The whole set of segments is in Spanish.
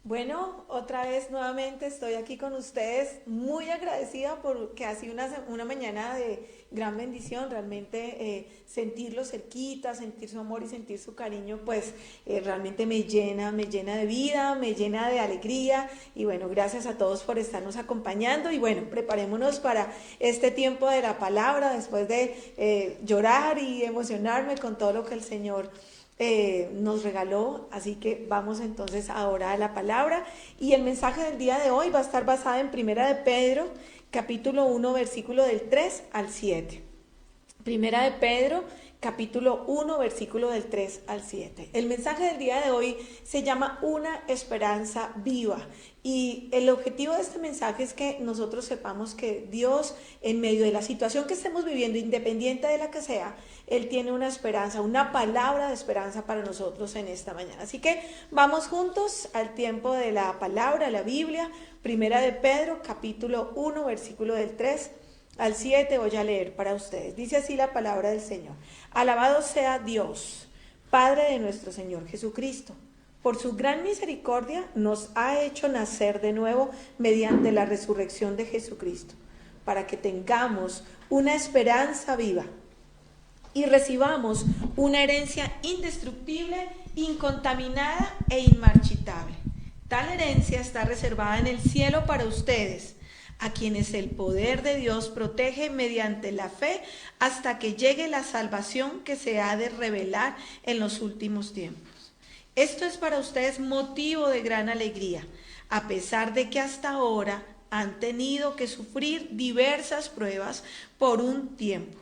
Bueno, otra vez nuevamente estoy aquí con ustedes, muy agradecida porque ha sido una mañana de gran bendición, realmente sentirlo cerquita, sentir su amor y sentir su cariño, pues realmente me llena de vida, me llena de alegría y bueno, gracias a todos por estarnos acompañando y bueno, preparémonos para este tiempo de la palabra después de llorar y emocionarme con todo lo que el Señor nos regaló, así que vamos entonces ahora a la palabra y el mensaje del día de hoy va a estar basado en Primera de Pedro, capítulo 1, versículo del 3 al 7. Primera de Pedro, capítulo 1, versículo del 3 al 7. El mensaje del día de hoy se llama Una esperanza viva. Y el objetivo de este mensaje es que nosotros sepamos que Dios, en medio de la situación que estemos viviendo, independiente de la que sea, Él tiene una esperanza, una palabra de esperanza para nosotros en esta mañana. Así que vamos juntos al tiempo de la palabra, la Biblia, Primera de Pedro, capítulo 1, versículo del 3 al 7 voy a leer para ustedes. Dice así la palabra del Señor. Alabado sea Dios, Padre de nuestro Señor Jesucristo. Por su gran misericordia nos ha hecho nacer de nuevo mediante la resurrección de Jesucristo, para que tengamos una esperanza viva y recibamos una herencia indestructible, incontaminada e inmarchitable. Tal herencia está reservada en el cielo para ustedes, a quienes el poder de Dios protege mediante la fe hasta que llegue la salvación que se ha de revelar en los últimos tiempos. Esto es para ustedes motivo de gran alegría, a pesar de que hasta ahora han tenido que sufrir diversas pruebas por un tiempo.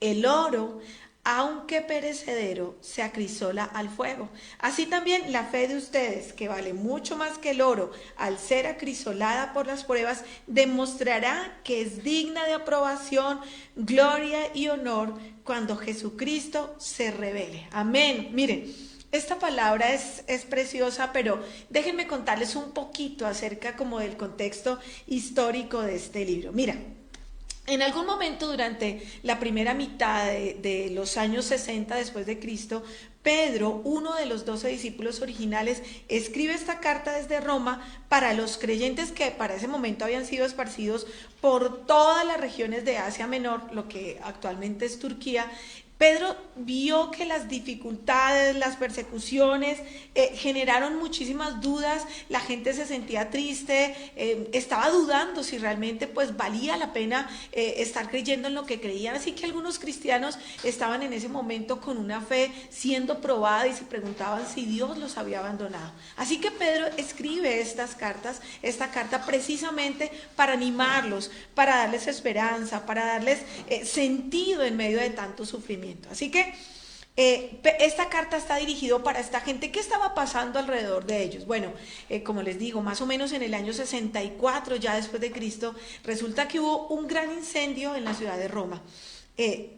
El oro, aunque perecedero, se acrisola al fuego. Así también la fe de ustedes, que vale mucho más que el oro, al ser acrisolada por las pruebas, demostrará que es digna de aprobación, gloria y honor cuando Jesucristo se revele. Amén. Miren, esta palabra es preciosa, pero déjenme contarles un poquito acerca como del contexto histórico de este libro. Mira, en algún momento durante la primera mitad de los años 60 después de Cristo, Pedro, uno de los 12 discípulos originales, escribe esta carta desde Roma para los creyentes que para ese momento habían sido esparcidos por todas las regiones de Asia Menor, lo que actualmente es Turquía. Pedro vio que las dificultades, las persecuciones generaron muchísimas dudas, la gente se sentía triste, estaba dudando si realmente pues valía la pena estar creyendo en lo que creían, así que algunos cristianos estaban en ese momento con una fe siendo probada y se preguntaban si Dios los había abandonado. Así que Pedro escribe esta carta precisamente para animarlos, para darles esperanza, para darles sentido en medio de tanto sufrimiento. Así que esta carta está dirigida para esta gente. ¿Qué estaba pasando alrededor de ellos? Bueno, como les digo, más o menos en el año 64, ya después de Cristo, resulta que hubo un gran incendio en la ciudad de Roma.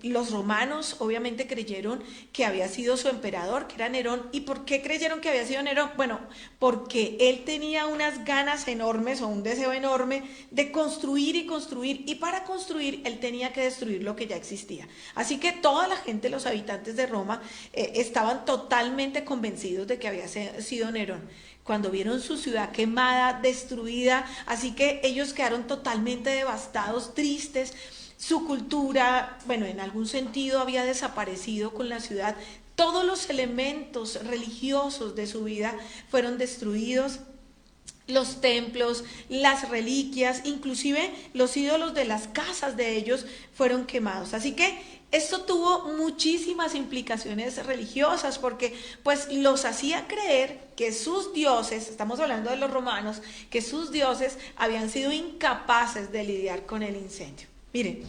Los romanos obviamente creyeron que había sido su emperador, que era Nerón. ¿Y por qué creyeron que había sido Nerón? Bueno, porque él tenía unas ganas enormes o un deseo enorme de construir y construir, y para construir él tenía que destruir lo que ya existía. Así que toda la gente, los habitantes de Roma, estaban totalmente convencidos de que había sido Nerón cuando vieron su ciudad quemada, destruida, así que ellos quedaron totalmente devastados, tristes. Su cultura, bueno, en algún sentido había desaparecido con la ciudad. Todos los elementos religiosos de su vida fueron destruidos. Los templos, las reliquias, inclusive los ídolos de las casas de ellos fueron quemados. Así que esto tuvo muchísimas implicaciones religiosas porque pues los hacía creer que sus dioses, estamos hablando de los romanos, que sus dioses habían sido incapaces de lidiar con el incendio. Miren,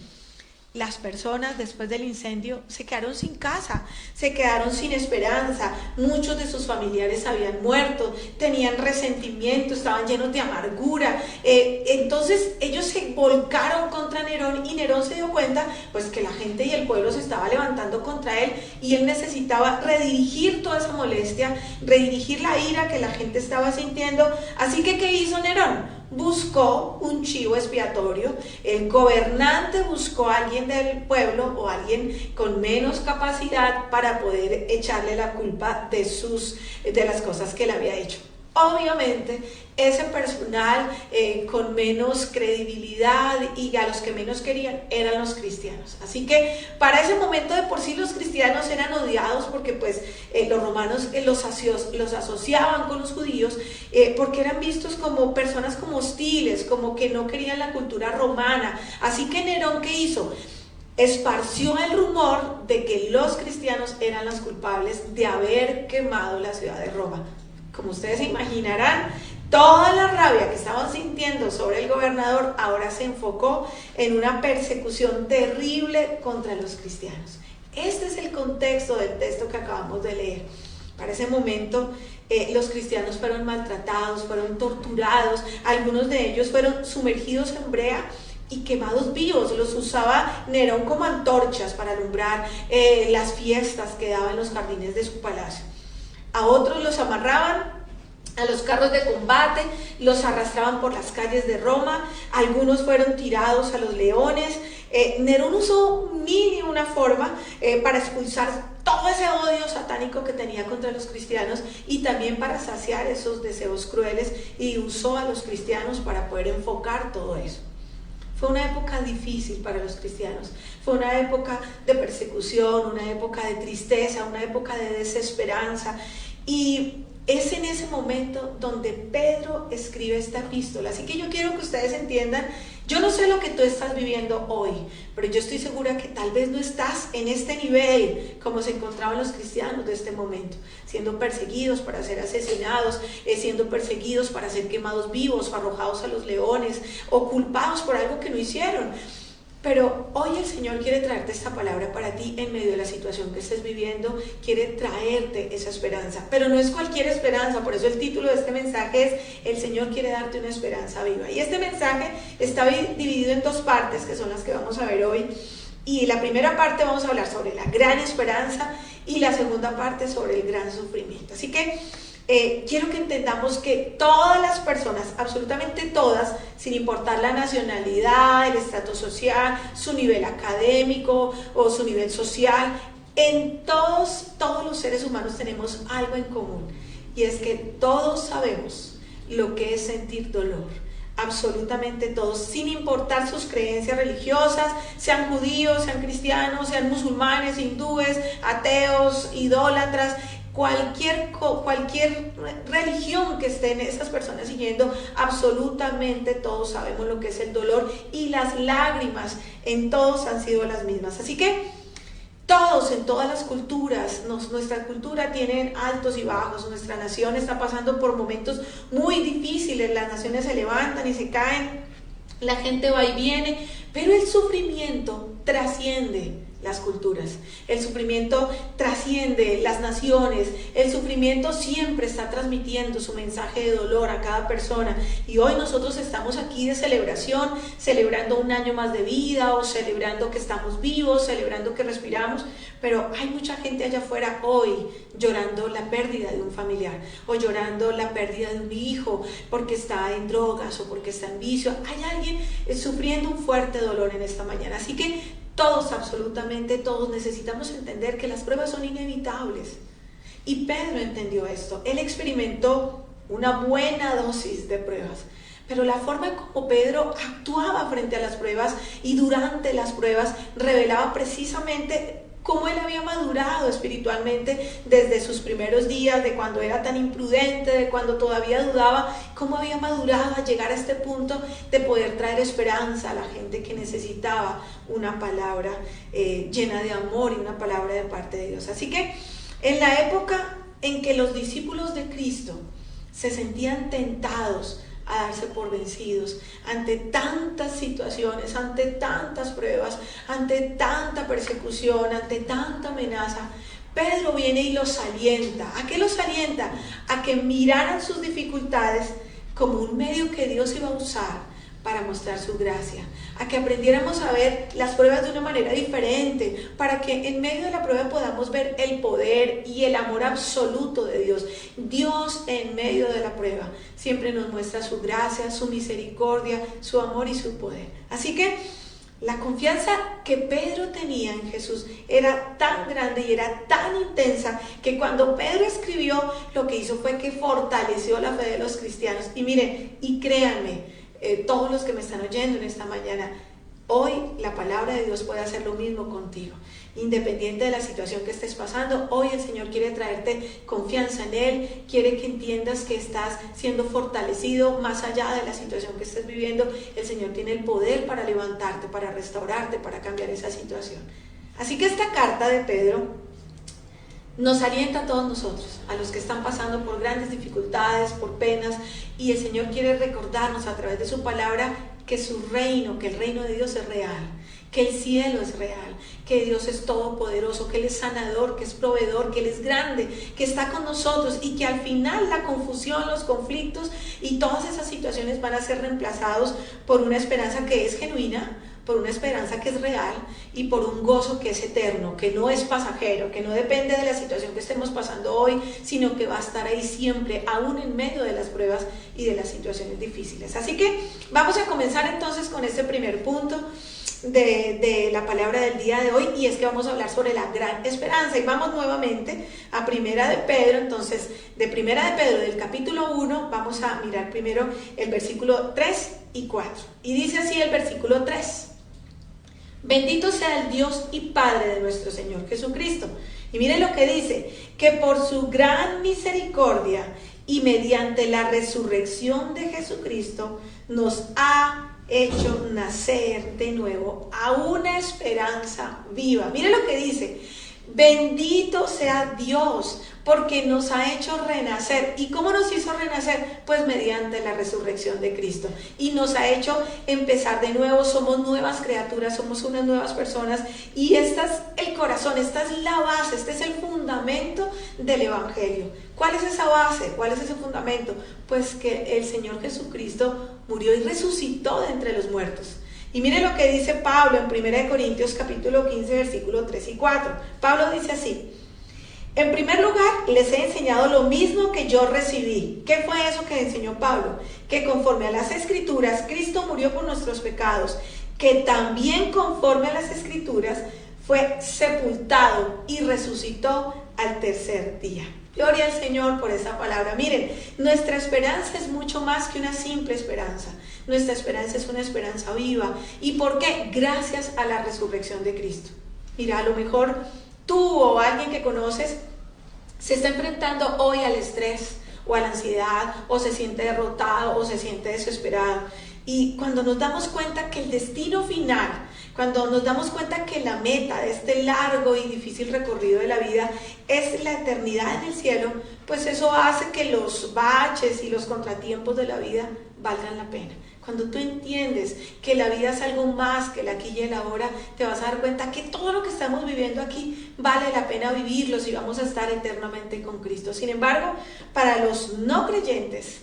las personas después del incendio se quedaron sin casa, se quedaron sin esperanza, muchos de sus familiares habían muerto, tenían resentimiento, estaban llenos de amargura, entonces ellos se volcaron contra Nerón y Nerón se dio cuenta pues que la gente y el pueblo se estaba levantando contra él y él necesitaba redirigir toda esa molestia, redirigir la ira que la gente estaba sintiendo. Así que ¿qué hizo Nerón? Buscó un chivo expiatorio, el gobernante buscó a alguien del pueblo o alguien con menos capacidad para poder echarle la culpa de las cosas que él había hecho. Obviamente, ese personal con menos credibilidad y a los que menos querían eran los cristianos. Así que para ese momento de por sí los cristianos eran odiados porque pues los romanos los asociaban con los judíos porque eran vistos como personas como hostiles, como que no querían la cultura romana. Así que Nerón, ¿qué hizo? Esparció el rumor de que los cristianos eran los culpables de haber quemado la ciudad de Roma. Como ustedes se imaginarán, toda la rabia que estaban sintiendo sobre el gobernador ahora se enfocó en una persecución terrible contra los cristianos. Este es el contexto del texto que acabamos de leer. Para ese momento, los cristianos fueron maltratados, fueron torturados, algunos de ellos fueron sumergidos en brea y quemados vivos. Los usaba Nerón como antorchas para alumbrar las fiestas que daba en los jardines de su palacio. A otros los amarraban a los carros de combate, los arrastraban por las calles de Roma, algunos fueron tirados a los leones. Nerón usó mil y una forma para expulsar todo ese odio satánico que tenía contra los cristianos y también para saciar esos deseos crueles, y usó a los cristianos para poder enfocar todo eso. Fue una época difícil para los cristianos, fue una época de persecución, una época de tristeza, una época de desesperanza, y es en ese momento donde Pedro escribe esta epístola. Así que yo quiero que ustedes entiendan, yo no sé lo que tú estás viviendo hoy, pero yo estoy segura que tal vez no estás en este nivel como se encontraban los cristianos de este momento, siendo perseguidos para ser asesinados, siendo perseguidos para ser quemados vivos o arrojados a los leones o culpados por algo que no hicieron. Pero hoy el Señor quiere traerte esta palabra para ti en medio de la situación que estés viviendo, quiere traerte esa esperanza, pero no es cualquier esperanza. Por eso el título de este mensaje es El Señor quiere darte una esperanza viva. Y este mensaje está dividido en dos partes, que son las que vamos a ver hoy. Y la primera parte vamos a hablar sobre la gran esperanza y la segunda parte sobre el gran sufrimiento. Así que quiero que entendamos que todas las personas, absolutamente todas, sin importar la nacionalidad, el estatus social, su nivel académico o su nivel social, en todos los seres humanos tenemos algo en común, y es que todos sabemos lo que es sentir dolor. Absolutamente todos, sin importar sus creencias religiosas, sean judíos, sean cristianos, sean musulmanes, hindúes, ateos, idólatras, cualquier religión que estén esas personas siguiendo, absolutamente todos sabemos lo que es el dolor, y las lágrimas en todos han sido las mismas. Así que todos, en todas las culturas, nuestra cultura tiene altos y bajos, nuestra nación está pasando por momentos muy difíciles, las naciones se levantan y se caen, la gente va y viene, pero el sufrimiento trasciende las culturas, el sufrimiento trasciende las naciones, el sufrimiento siempre está transmitiendo su mensaje de dolor a cada persona. Y hoy nosotros estamos aquí de celebración, celebrando un año más de vida, o celebrando que estamos vivos, celebrando que respiramos, pero hay mucha gente allá afuera hoy llorando la pérdida de un familiar, o llorando la pérdida de un hijo porque está en drogas o porque está en vicio. Hay alguien sufriendo un fuerte dolor en esta mañana. Así que todos, absolutamente todos, necesitamos entender que las pruebas son inevitables. Y Pedro entendió esto. Él experimentó una buena dosis de pruebas. Pero la forma como Pedro actuaba frente a las pruebas y durante las pruebas revelaba precisamente cómo él había madurado espiritualmente desde sus primeros días, de cuando era tan imprudente, de cuando todavía dudaba, cómo había madurado a llegar a este punto de poder traer esperanza a la gente que necesitaba una palabra llena de amor y una palabra de parte de Dios. Así que en la época en que los discípulos de Cristo se sentían tentados a darse por vencidos ante tantas situaciones, ante tantas pruebas, ante tanta persecución, ante tanta amenaza, Pedro viene y los alienta. ¿A qué los alienta? A que miraran sus dificultades como un medio que Dios iba a usar para mostrar su gracia, a que aprendiéramos a ver las pruebas de una manera diferente, para que en medio de la prueba podamos ver el poder y el amor absoluto de Dios. Dios en medio de la prueba siempre nos muestra su gracia, su misericordia, su amor y su poder. Así que La confianza que Pedro tenía en Jesús era tan grande y era tan intensa que cuando Pedro escribió, lo que hizo fue que fortaleció la fe de los cristianos. Y miren, y créanme, todos los que me están oyendo en esta mañana, hoy la palabra de Dios puede hacer lo mismo contigo. Independiente de la situación que estés pasando, hoy el Señor quiere traerte confianza en Él, quiere que entiendas que estás siendo fortalecido más allá de la situación que estés viviendo. El Señor tiene el poder para levantarte, para restaurarte, para cambiar esa situación. Así que esta carta de Pedro nos alienta a todos nosotros, a los que están pasando por grandes dificultades, por penas, y el Señor quiere recordarnos a través de su palabra que su reino, que el reino de Dios es real, que el cielo es real, que Dios es todopoderoso, que Él es sanador, que es proveedor, que Él es grande, que está con nosotros y que al final la confusión, los conflictos y todas esas situaciones van a ser reemplazados por una esperanza que es genuina, por una esperanza que es real y por un gozo que es eterno, que no es pasajero, que no depende de la situación que estemos pasando hoy, sino que va a estar ahí siempre, aún en medio de las pruebas y de las situaciones difíciles. Así que vamos a comenzar entonces con este primer punto de la palabra del día de hoy, y es que vamos a hablar sobre la gran esperanza. Y vamos nuevamente a Primera de Pedro. Entonces, de Primera de Pedro, del capítulo 1, vamos a mirar primero el versículo 3 y 4. Y dice así el versículo 3: Bendito sea el Dios y Padre de nuestro Señor Jesucristo. Y miren lo que dice: que por su gran misericordia y mediante la resurrección de Jesucristo nos ha hecho nacer de nuevo a una esperanza viva. Mire lo que dice: bendito sea Dios, porque nos ha hecho renacer. ¿Y cómo nos hizo renacer? Pues mediante la resurrección de Cristo. Y nos ha hecho empezar de nuevo. Somos nuevas criaturas, somos unas nuevas personas. Y este es el corazón, esta es la base, este es el fundamento del Evangelio. ¿Cuál es esa base? ¿Cuál es ese fundamento? Pues que el Señor Jesucristo murió y resucitó de entre los muertos. Y mire lo que dice Pablo en 1 Corintios capítulo 15, versículos 3 y 4. Pablo dice así: en primer lugar, les he enseñado lo mismo que yo recibí. ¿Qué fue eso que enseñó Pablo? Que conforme a las Escrituras, Cristo murió por nuestros pecados, que también conforme a las Escrituras fue sepultado y resucitó al tercer día. Gloria al Señor por esa palabra. Miren, nuestra esperanza es mucho más que una simple esperanza. Nuestra esperanza es una esperanza viva. ¿Y por qué? Gracias a la resurrección de Cristo. Mira, a lo mejor tú o alguien que conoces se está enfrentando hoy al estrés o a la ansiedad, o se siente derrotado o se siente desesperado. Y cuando nos damos cuenta que el destino final, cuando nos damos cuenta que la meta de este largo y difícil recorrido de la vida es la eternidad en el cielo, pues eso hace que los baches y los contratiempos de la vida valgan la pena. Cuando tú entiendes que la vida es algo más que el aquí y el ahora, te vas a dar cuenta que todo lo que estamos viviendo aquí vale la pena vivirlo si vamos a estar eternamente con Cristo. Sin embargo, para los no creyentes,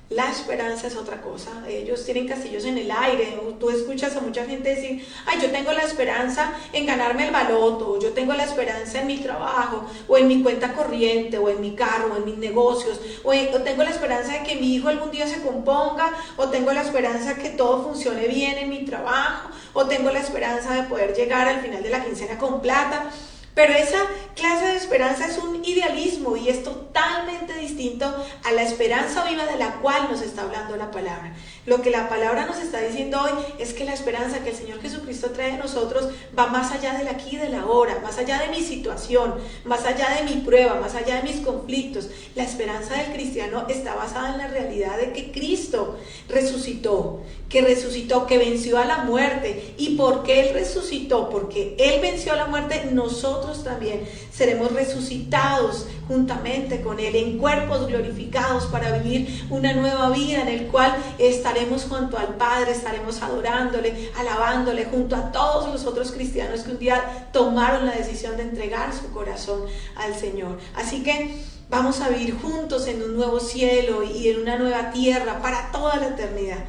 la esperanza es otra cosa. Ellos tienen castillos en el aire. Tú escuchas a mucha gente decir: ay, yo tengo la esperanza en ganarme el baloto, o yo tengo la esperanza en mi trabajo, o en mi cuenta corriente, o en mi carro, o en mis negocios, o tengo la esperanza de que mi hijo algún día se componga, o tengo la esperanza de que todo funcione bien en mi trabajo, o tengo la esperanza de poder llegar al final de la quincena con plata. Pero esa clase de esperanza es un idealismo y es totalmente distinto a la esperanza viva de la cual nos está hablando la palabra. Lo que la palabra nos está diciendo hoy es que la esperanza que el Señor Jesucristo trae a nosotros va más allá del aquí y del ahora, más allá de mi situación, más allá de mi prueba, más allá de mis conflictos. La esperanza del cristiano está basada en la realidad de que Cristo resucitó, que venció a la muerte. ¿Y por qué Él resucitó? Porque Él venció a la muerte, nosotros también seremos resucitados juntamente con Él en cuerpos glorificados para vivir una nueva vida en el cual estaremos junto al Padre, estaremos adorándole, alabándole junto a todos los otros cristianos que un día tomaron la decisión de entregar su corazón al Señor. Así que vamos a vivir juntos en un nuevo cielo y en una nueva tierra para toda la eternidad.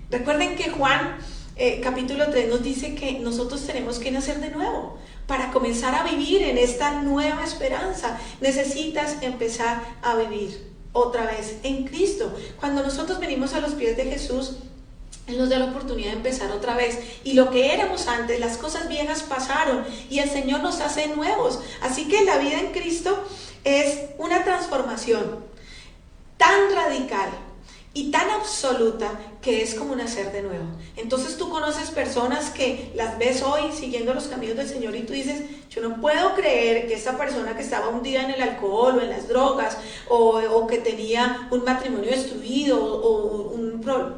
Recuerden que Juan capítulo 3 nos dice que nosotros tenemos que nacer de nuevo. Para comenzar a vivir en esta nueva esperanza, necesitas empezar a vivir otra vez en Cristo. Cuando nosotros venimos a los pies de Jesús, Él nos da la oportunidad de empezar otra vez. Y lo que éramos antes, las cosas viejas pasaron y el Señor nos hace nuevos. Así que la vida en Cristo es una transformación tan radical y tan absoluta que es como nacer de nuevo. Entonces tú conoces personas que las ves hoy siguiendo los caminos del Señor y tú dices, yo no puedo creer que esta persona que estaba hundida en el alcohol o en las drogas o que tenía un matrimonio destruido o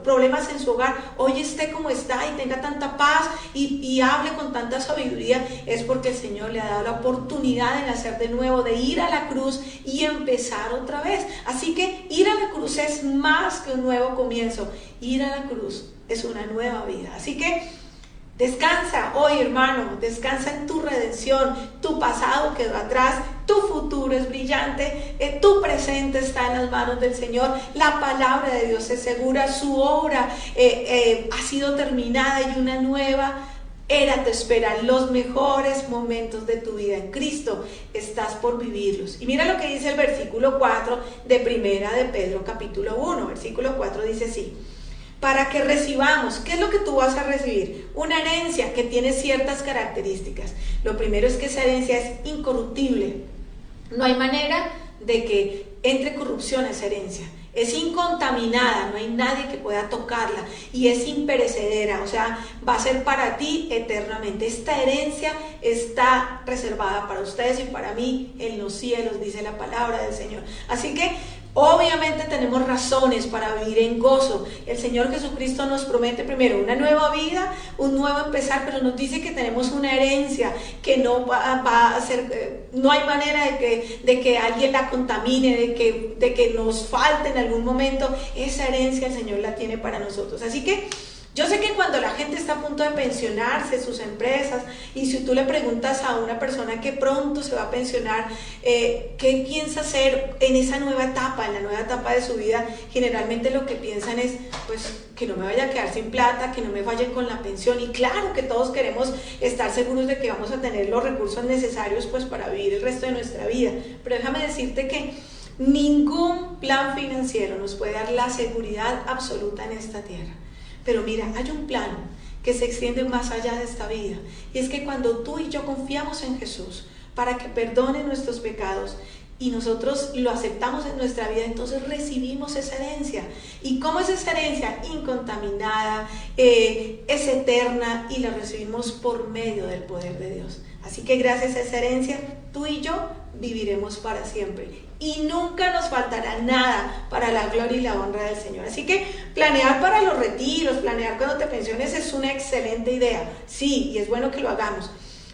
problemas en su hogar, hoy esté como está y tenga tanta paz y hable con tanta sabiduría. Es porque el Señor le ha dado la oportunidad de nacer de nuevo, de ir a la cruz y empezar otra vez. Así que ir a la cruz es más que un nuevo comienzo. Ir a la cruz es una nueva vida. Así que descansa hoy, hermano, descansa en tu redención. Tu pasado quedó atrás, tu futuro es brillante, tu presente está en las manos del Señor. La palabra de Dios es segura, su obra ha sido terminada y una nueva era te espera. Los mejores momentos de tu vida en Cristo estás por vivirlos. Y mira lo que dice el versículo 4 de Primera de Pedro capítulo 1. Versículo 4 dice así: para que recibamos, ¿qué es lo que tú vas a recibir? Una herencia que tiene ciertas características. Lo primero es que esa herencia es incorruptible. No hay manera de que entre corrupción a esa herencia. Es incontaminada, no hay nadie que pueda tocarla y es imperecedera, o sea, va a ser para ti eternamente. Esta herencia está reservada para ustedes y para mí en los cielos, dice la palabra del Señor. Así que obviamente tenemos razones para vivir en gozo. El Señor Jesucristo nos promete primero una nueva vida, un nuevo empezar, pero nos dice que tenemos una herencia que no va a ser, no hay manera de que alguien la contamine, de que nos falte en algún momento. Esa herencia el Señor la tiene para nosotros. Así que yo sé que cuando la gente está a punto de pensionarse, sus empresas, y si tú le preguntas a una persona que pronto se va a pensionar, ¿qué piensa hacer en esa nueva etapa, en la nueva etapa de su vida? Generalmente lo que piensan es, pues, que no me vaya a quedar sin plata, que no me falle con la pensión. Y claro que todos queremos estar seguros de que vamos a tener los recursos necesarios, pues, para vivir el resto de nuestra vida. Pero déjame decirte que ningún plan financiero nos puede dar la seguridad absoluta en esta tierra. Pero mira, hay un plan que se extiende más allá de esta vida. Y es que cuando tú y yo confiamos en Jesús para que perdone nuestros pecados y nosotros lo aceptamos en nuestra vida, entonces recibimos esa herencia. ¿Y cómo es esa herencia? Incontaminada, es eterna y la recibimos por medio del poder de Dios. Así que gracias a esa herencia, tú y yo viviremos para siempre. Y nunca nos faltará nada para la gloria y la honra del Señor. Así que planear para los retiros, planear cuando te pensiones es una excelente idea. Sí, y es bueno que lo hagamos.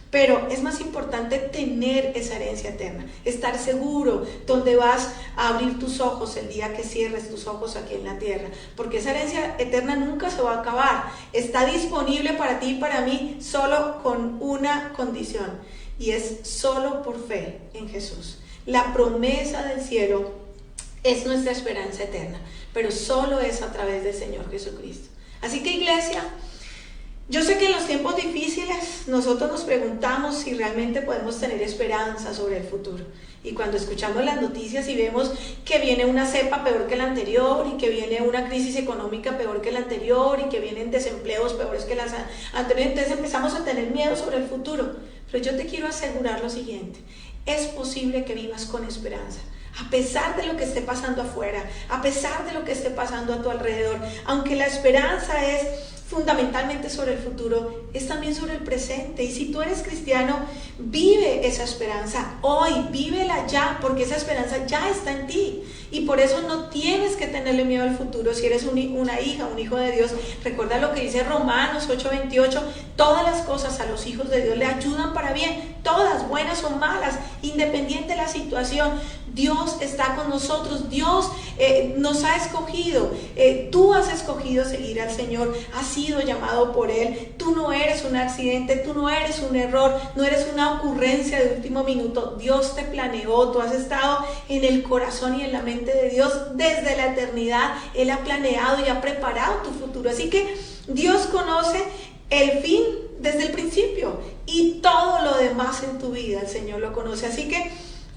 Pero es más importante tener esa herencia eterna, estar seguro donde vas a abrir tus ojos el día que cierres tus ojos aquí en la tierra. Porque esa herencia eterna nunca se va a acabar. Está disponible para ti y para mí solo con una condición. Y es solo por fe en Jesús. La promesa del cielo es nuestra esperanza eterna, pero solo es a través del Señor Jesucristo. Así que, iglesia, yo sé que en los tiempos difíciles nosotros nos preguntamos si realmente podemos tener esperanza sobre el futuro. Y cuando escuchamos las noticias y vemos que viene una cepa peor que la anterior y que viene una crisis económica peor que la anterior y que vienen desempleos peores que las anteriores, entonces empezamos a tener miedo sobre el futuro. Pero yo te quiero asegurar lo siguiente: es posible que vivas con esperanza. A pesar de lo que esté pasando afuera, a pesar de lo que esté pasando a tu alrededor, aunque la esperanza es fundamentalmente sobre el futuro, es también sobre el presente. Y si tú eres cristiano, vive esa esperanza hoy, vívela ya, porque esa esperanza ya está en ti. Y por eso no tienes que tenerle miedo al futuro. Si eres una hija, un hijo de Dios, recuerda lo que dice Romanos 8:28, todas las cosas a los hijos de Dios le ayudan para bien, todas, buenas o malas, independiente de la situación. Dios está con nosotros, Dios nos ha escogido, tú has escogido seguir al Señor, has sido llamado por Él. Tú no eres un accidente, tú no eres un error, no eres una ocurrencia de último minuto. Dios te planeó, tú has estado en el corazón y en la mente de Dios desde la eternidad. Él ha planeado y ha preparado tu futuro. Así que Dios conoce el fin desde el principio y todo lo demás en tu vida el Señor lo conoce. Así que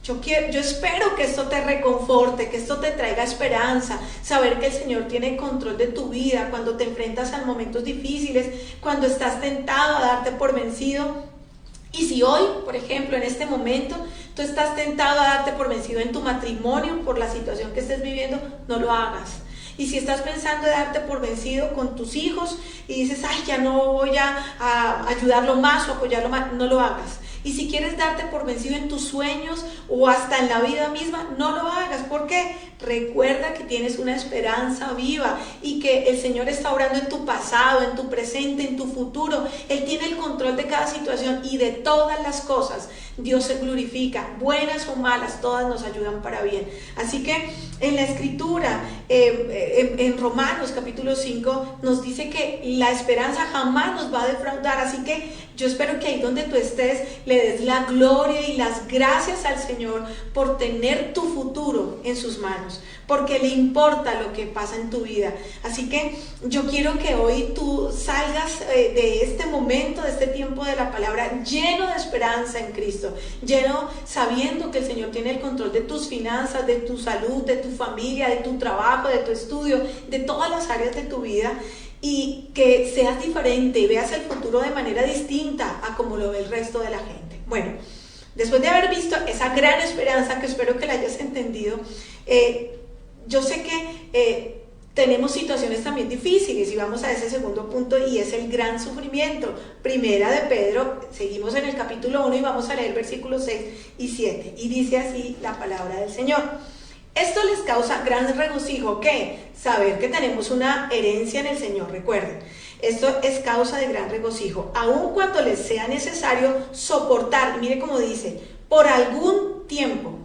Yo espero que esto te reconforte, que esto te traiga esperanza, saber que el Señor tiene control de tu vida cuando te enfrentas a momentos difíciles, cuando estás tentado a darte por vencido. Y si hoy, por ejemplo, en este momento, tú estás tentado a darte por vencido en tu matrimonio por la situación que estés viviendo, no lo hagas. Y si estás pensando en darte por vencido con tus hijos y dices, ay, ya no voy a ayudarlo más o apoyarlo más, no lo hagas. Y si quieres darte por vencido en tus sueños o hasta en la vida misma, no lo hagas. ¿Por qué? Recuerda que tienes una esperanza viva y que el Señor está obrando en tu pasado, en tu presente, en tu futuro. Él tiene el control de cada situación y de todas las cosas. Dios se glorifica, buenas o malas, todas nos ayudan para bien. Así que en la Escritura, en Romanos capítulo 5, nos dice que la esperanza jamás nos va a defraudar. Así que yo espero que ahí donde tú estés le des la gloria y las gracias al Señor por tener tu futuro en sus manos, porque le importa lo que pasa en tu vida. Así que yo quiero que hoy tú salgas de este momento, de este tiempo de la palabra, lleno de esperanza en Cristo, lleno sabiendo que el Señor tiene el control de tus finanzas, de tu salud, de tu familia, de tu trabajo, de tu estudio, de todas las áreas de tu vida, y que seas diferente y veas el futuro de manera distinta a como lo ve el resto de la gente. Bueno, después de haber visto esa gran esperanza, que espero que la hayas entendido, yo sé que tenemos situaciones también difíciles y vamos a ese segundo punto, y es el gran sufrimiento. Primera de Pedro, seguimos en el capítulo 1 y vamos a leer versículos 6 y 7, y dice así la palabra del Señor. Esto les causa gran regocijo, ¿qué? Saber que tenemos una herencia en el Señor, recuerden. Esto es causa de gran regocijo, aun cuando les sea necesario soportar, mire cómo dice, por algún tiempo,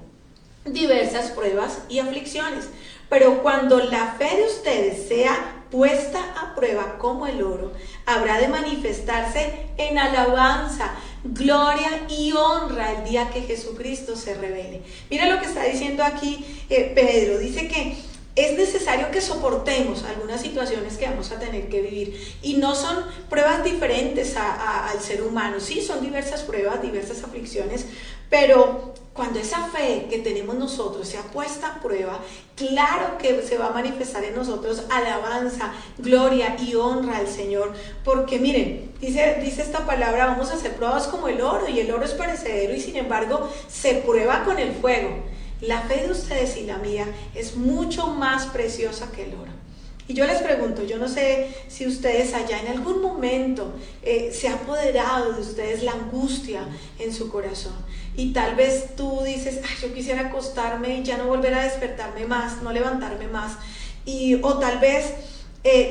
diversas pruebas y aflicciones. Pero cuando la fe de ustedes sea puesta a prueba como el oro, habrá de manifestarse en alabanza, gloria y honra el día que Jesucristo se revele. Mira lo que está diciendo aquí Pedro. Dice que es necesario que soportemos algunas situaciones que vamos a tener que vivir, y no son pruebas diferentes al ser humano. Sí, son diversas pruebas, diversas aflicciones, pero cuando esa fe que tenemos nosotros sea puesta a prueba, claro que se va a manifestar en nosotros alabanza, gloria y honra al Señor. Porque miren, dice esta palabra, vamos a hacer pruebas como el oro, y el oro es perecedero y sin embargo se prueba con el fuego. La fe de ustedes y la mía es mucho más preciosa que el oro. Y yo les pregunto, yo no sé si ustedes allá en algún momento se ha apoderado de ustedes la angustia en su corazón. Y tal vez tú dices, ay, yo quisiera acostarme y ya no volver a despertarme más, no levantarme más. O tal vez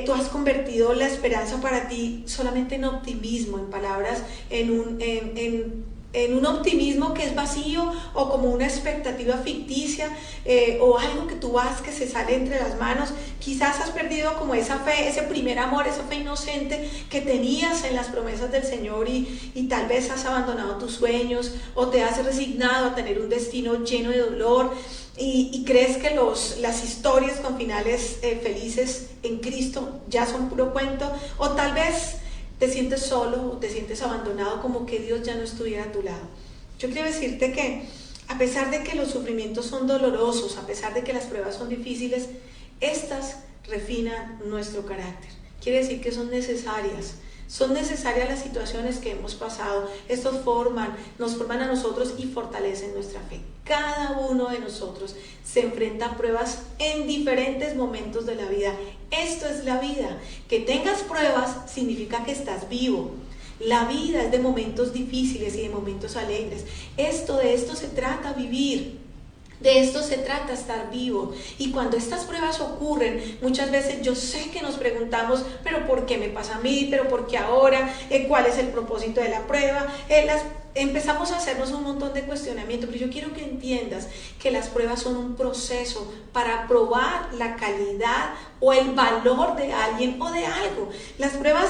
tú has convertido la esperanza para ti solamente en optimismo, en palabras, en un optimismo que es vacío, o como una expectativa ficticia, o algo que tú vas que se sale entre las manos. Quizás has perdido como esa fe, ese primer amor, esa fe inocente que tenías en las promesas del Señor, y tal vez has abandonado tus sueños o te has resignado a tener un destino lleno de dolor, y crees que las historias con finales felices en Cristo ya son puro cuento, o tal vez te sientes solo o te sientes abandonado, como que Dios ya no estuviera a tu lado. Yo quiero decirte que a pesar de que los sufrimientos son dolorosos, a pesar de que las pruebas son difíciles, estas refinan nuestro carácter. Quiere decir que son necesarias las situaciones que hemos pasado. Estos nos forman a nosotros y fortalecen nuestra fe. Cada uno de nosotros se enfrenta a pruebas en diferentes momentos de la vida. Esto es la vida. Que tengas pruebas significa que estás vivo. La vida es de momentos difíciles y de momentos alegres. De esto se trata vivir. De esto se trata estar vivo. Y cuando estas pruebas ocurren, muchas veces yo sé que nos preguntamos, pero ¿por qué me pasa a mí? ¿Pero por qué ahora? ¿Cuál es el propósito de la prueba? Empezamos a hacernos un montón de cuestionamientos, pero yo quiero que entiendas que las pruebas son un proceso para probar la calidad o el valor de alguien o de algo. Las pruebas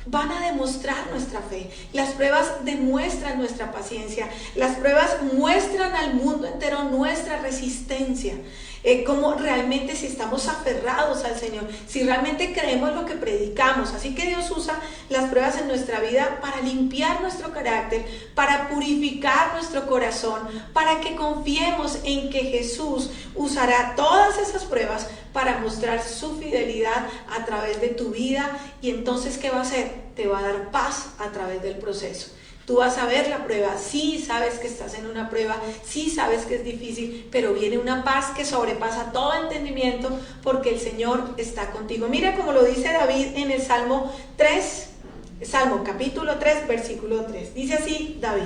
van a demostrar nuestra fe, las pruebas demuestran nuestra paciencia, las pruebas muestran al mundo entero nuestra resistencia. cómo realmente si estamos aferrados al Señor, si realmente creemos lo que predicamos. Así que Dios usa las pruebas en nuestra vida para limpiar nuestro carácter, para purificar nuestro corazón, para que confiemos en que Jesús usará todas esas pruebas para mostrar su fidelidad a través de tu vida. Y entonces, ¿qué va a hacer? Te va a dar paz a través del proceso. Tú vas a ver la prueba, sí sabes que estás en una prueba, sí sabes que es difícil, pero viene una paz que sobrepasa todo entendimiento porque el Señor está contigo. Mira como lo dice David en el Salmo capítulo 3, versículo 3. Dice así David: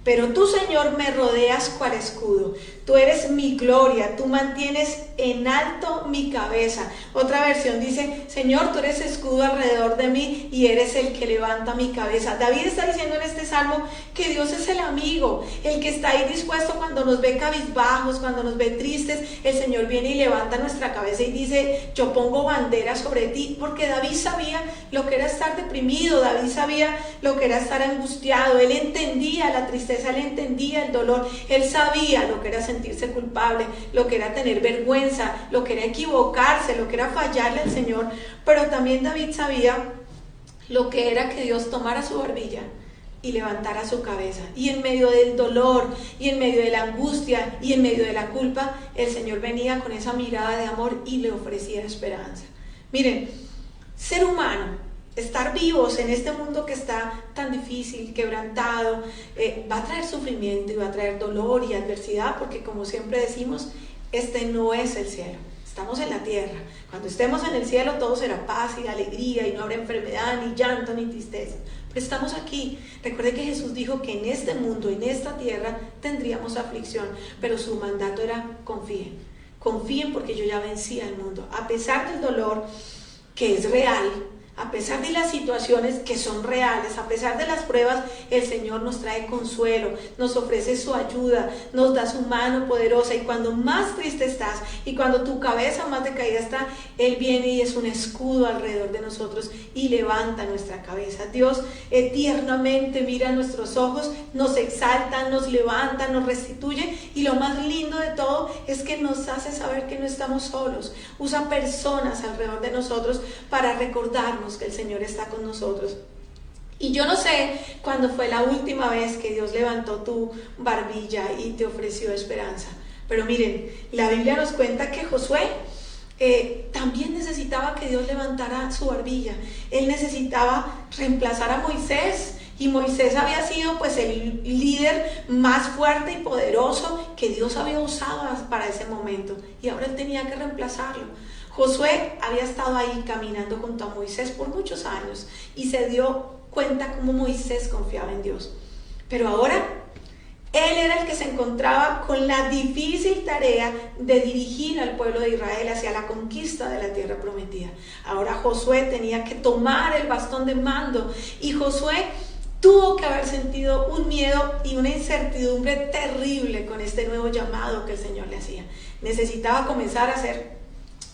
pero tú, Señor, me rodeas cual escudo. Tú eres mi gloria, tú mantienes en alto mi cabeza. Otra versión dice: Señor, tú eres escudo alrededor de mí y eres el que levanta mi cabeza. David está diciendo en este salmo que Dios es el amigo, el que está ahí dispuesto cuando nos ve cabizbajos, cuando nos ve tristes. El Señor viene y levanta nuestra cabeza y dice: yo pongo bandera sobre ti. Porque David sabía lo que era estar deprimido, David sabía lo que era estar angustiado, él entendía la tristeza, él entendía el dolor, él sabía lo que era sentirse culpable, lo que era tener vergüenza, lo que era equivocarse, lo que era fallarle al Señor. Pero también David sabía lo que era que Dios tomara su barbilla y levantara su cabeza. Y en medio del dolor, y en medio de la angustia, y en medio de la culpa, el Señor venía con esa mirada de amor y le ofrecía esperanza. Miren, ser humano, estar vivos en este mundo que está tan difícil, quebrantado, va a traer sufrimiento y va a traer dolor y adversidad, porque como siempre decimos, este no es el cielo, estamos en la tierra. Cuando estemos en el cielo todo será paz y alegría y no habrá enfermedad, ni llanto, ni tristeza. Pero estamos aquí. Recuerde que Jesús dijo que en este mundo, en esta tierra, tendríamos aflicción, pero su mandato era: confíen, confíen porque yo ya vencí al mundo. A pesar del dolor que es real, a pesar de las situaciones que son reales, a pesar de las pruebas, el Señor nos trae consuelo, nos ofrece su ayuda, nos da su mano poderosa. Y cuando más triste estás y cuando tu cabeza más decaída está, Él viene y es un escudo alrededor de nosotros y levanta nuestra cabeza. Dios tiernamente mira a nuestros ojos, nos exalta, nos levanta, nos restituye, y lo más lindo de todo es que nos hace saber que no estamos solos. Usa personas alrededor de nosotros para recordarnos que el Señor está con nosotros. Y yo no sé cuándo fue la última vez que Dios levantó tu barbilla y te ofreció esperanza, pero miren, la Biblia nos cuenta que Josué también necesitaba que Dios levantara su barbilla. Él necesitaba reemplazar a Moisés, y Moisés había sido pues el líder más fuerte y poderoso que Dios había usado para ese momento, y ahora él tenía que reemplazarlo. Josué había estado ahí caminando junto a Moisés por muchos años y se dio cuenta cómo Moisés confiaba en Dios. Pero ahora él era el que se encontraba con la difícil tarea de dirigir al pueblo de Israel hacia la conquista de la tierra prometida. Ahora Josué tenía que tomar el bastón de mando, y Josué tuvo que haber sentido un miedo y una incertidumbre terrible con este nuevo llamado que el Señor le hacía. Necesitaba comenzar a ser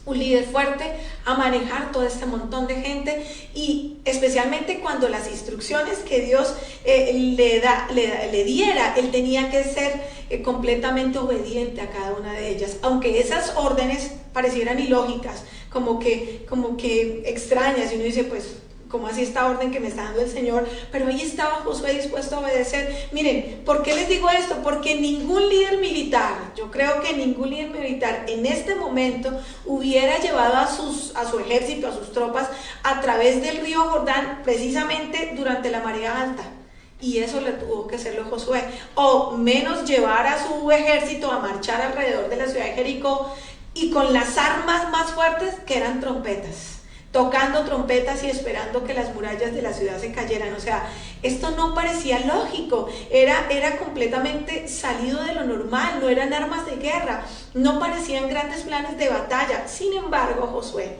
un líder fuerte, a manejar todo este montón de gente, y especialmente cuando las instrucciones que Dios le diera, él tenía que ser completamente obediente a cada una de ellas, aunque esas órdenes parecieran ilógicas, como que extrañas, y uno dice: pues como así esta orden que me está dando el Señor. Pero ahí estaba Josué dispuesto a obedecer. Miren, ¿por qué les digo esto? Porque ningún líder militar, yo creo que ningún líder militar en este momento hubiera llevado a su ejército, a sus tropas, a través del río Jordán, precisamente durante la marea alta. Y eso le tuvo que hacerlo Josué. O menos llevar a su ejército a marchar alrededor de la ciudad de Jericó, y con las armas más fuertes, que eran trompetas, tocando trompetas y esperando que las murallas de la ciudad se cayeran. O sea, esto no parecía lógico, era completamente salido de lo normal, no eran armas de guerra, no parecían grandes planes de batalla. Sin embargo, Josué